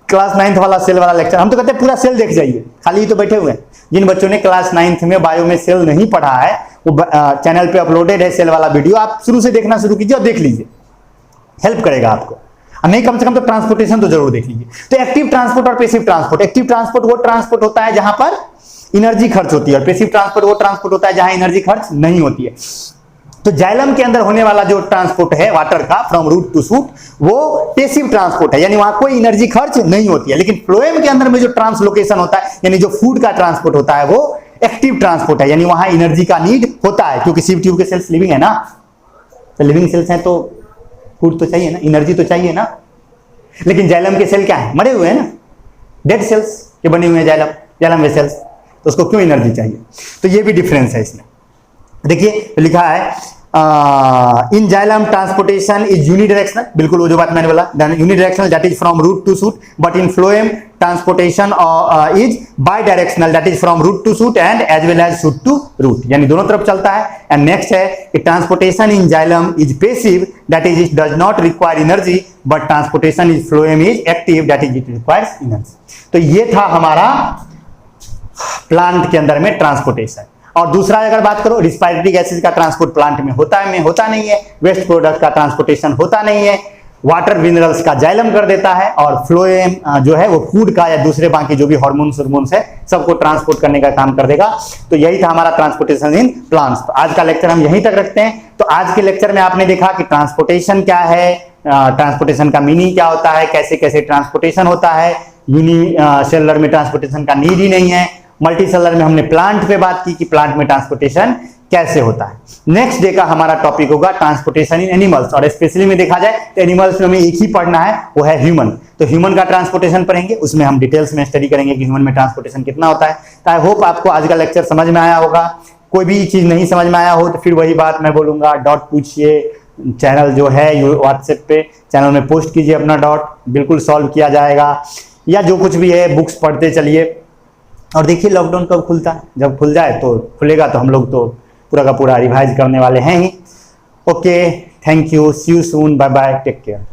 क्लास 9th वाला सेल वाला लेक्चर, हम तो कहते हैं पूरा सेल देख जाइए, खाली तो बैठे हुए हैं। जिन बच्चों ने क्लास 9th में बायो में सेल नहीं पढ़ा है वो चैनल पे अपलोडेड है सेल वाला वीडियो, आप शुरू से देखना शुरू कीजिए और देख लीजिए, हेल्प करेगा आपको। नहीं कम से कम तो ट्रांसपोर्टेशन तो जरूर देख लीजिए। तो एक्टिव ट्रांसपोर्ट और पेसिव ट्रांसपोर्ट, एक्टिव ट्रांसपोर्ट वो ट्रांसपोर्ट होता है जहां पर एनर्जी खर्च होती है और पेसिव ट्रांसपोर्ट वो ट्रांसपोर्ट होता है जहां एनर्जी खर्च नहीं होती है। तो जाइलम के अंदर होने वाला जो ट्रांसपोर्ट है वाटर का फ्रॉम रूट टू शूट वो पेसिव ट्रांसपोर्ट है, यानी वहां कोई एनर्जी खर्च नहीं होती है। लेकिन फ्लोएम के अंदर में जो ट्रांसलोकेशन होता है यानी जो फूड का ट्रांसपोर्ट होता है वो एक्टिव ट्रांसपोर्ट है, यानी वहां एनर्जी का नीड होता है, क्योंकि सीव ट्यूब के सेल्स लिविंग है ना, तो लिविंग सेल्स हैं तो फूड तो चाहिए ना, एनर्जी तो चाहिए ना। लेकिन जाइलम के सेल क्या है? मरे हुए हैं ना, डेड सेल्स के बने हुए हैं जाइलम वेसल्स, तो उसको क्यों एनर्जी चाहिए? तो ये भी डिफरेंस है इसमें। देखिए लिखा है in xylem transportation is unidirectional, बिल्कुल वो जो बात मैंने बोला, unidirectional that is from root to shoot, but in phloem transportation is bidirectional that is from root to shoot and as well as shoot to root, यानी दोनों तरफ चलता है। एंड नेक्स्ट है कि transportation in xylem is passive that is it does not require energy, but transportation is phloem is active that is it requires energy. तो ये था हमारा प्लांट के अंदर में ट्रांसपोर्टेशन। और दूसरा अगर बात करो, रिस्पायरेटरी गैसेज का ट्रांसपोर्ट प्लांट में होता नहीं है, वेस्ट प्रोडक्ट का ट्रांसपोर्टेशन होता नहीं है, वाटर मिनरल्स का जाइलम कर देता है, और फ्लोएम जो है वो फूड का या दूसरे बाकी जो भी हार्मोन्स है सबको ट्रांसपोर्ट करने का काम कर देगा। तो यही था हमारा ट्रांसपोर्टेशन इन प्लांट्स। तो आज का लेक्चर हम यहीं तक रखते हैं। तो आज के लेक्चर में आपने देखा कि ट्रांसपोर्टेशन क्या है, ट्रांसपोर्टेशन का मीनिंग क्या होता है, कैसे कैसे ट्रांसपोर्टेशन होता है, यूनिसेलुलर में ट्रांसपोर्टेशन का नीड ही नहीं है, मल्टी सेलुलर में हमने प्लांट पे बात की कि प्लांट में ट्रांसपोर्टेशन कैसे होता है। नेक्स्ट डे का हमारा टॉपिक होगा ट्रांसपोर्टेशन इन एनिमल्स, और स्पेशली में देखा जाए तो एनिमल्स में हमें एक ही पढ़ना है, वो है ह्यूमन। तो ह्यूमन का ट्रांसपोर्टेशन पढ़ेंगे, उसमें हम डिटेल्स में स्टडी करेंगे कि ह्यूमन में ट्रांसपोर्टेशन कितना होता है। तो आई होप आपको आज का लेक्चर समझ में आया होगा। कोई भी चीज नहीं समझ में आया हो तो फिर वही बात मैं बोलूंगा, डॉट पूछिए, चैनल जो है व्हाट्सएप पे चैनल में पोस्ट कीजिए अपना डॉट, बिल्कुल सॉल्व किया जाएगा। या जो कुछ भी है बुक्स पढ़ते चलिए। और देखिए लॉकडाउन कब खुलता है, जब खुल जाए तो खुलेगा तो हम लोग तो पूरा का पूरा रिवाइज करने वाले हैं ही। Okay, thank you, see you soon, bye bye, take care.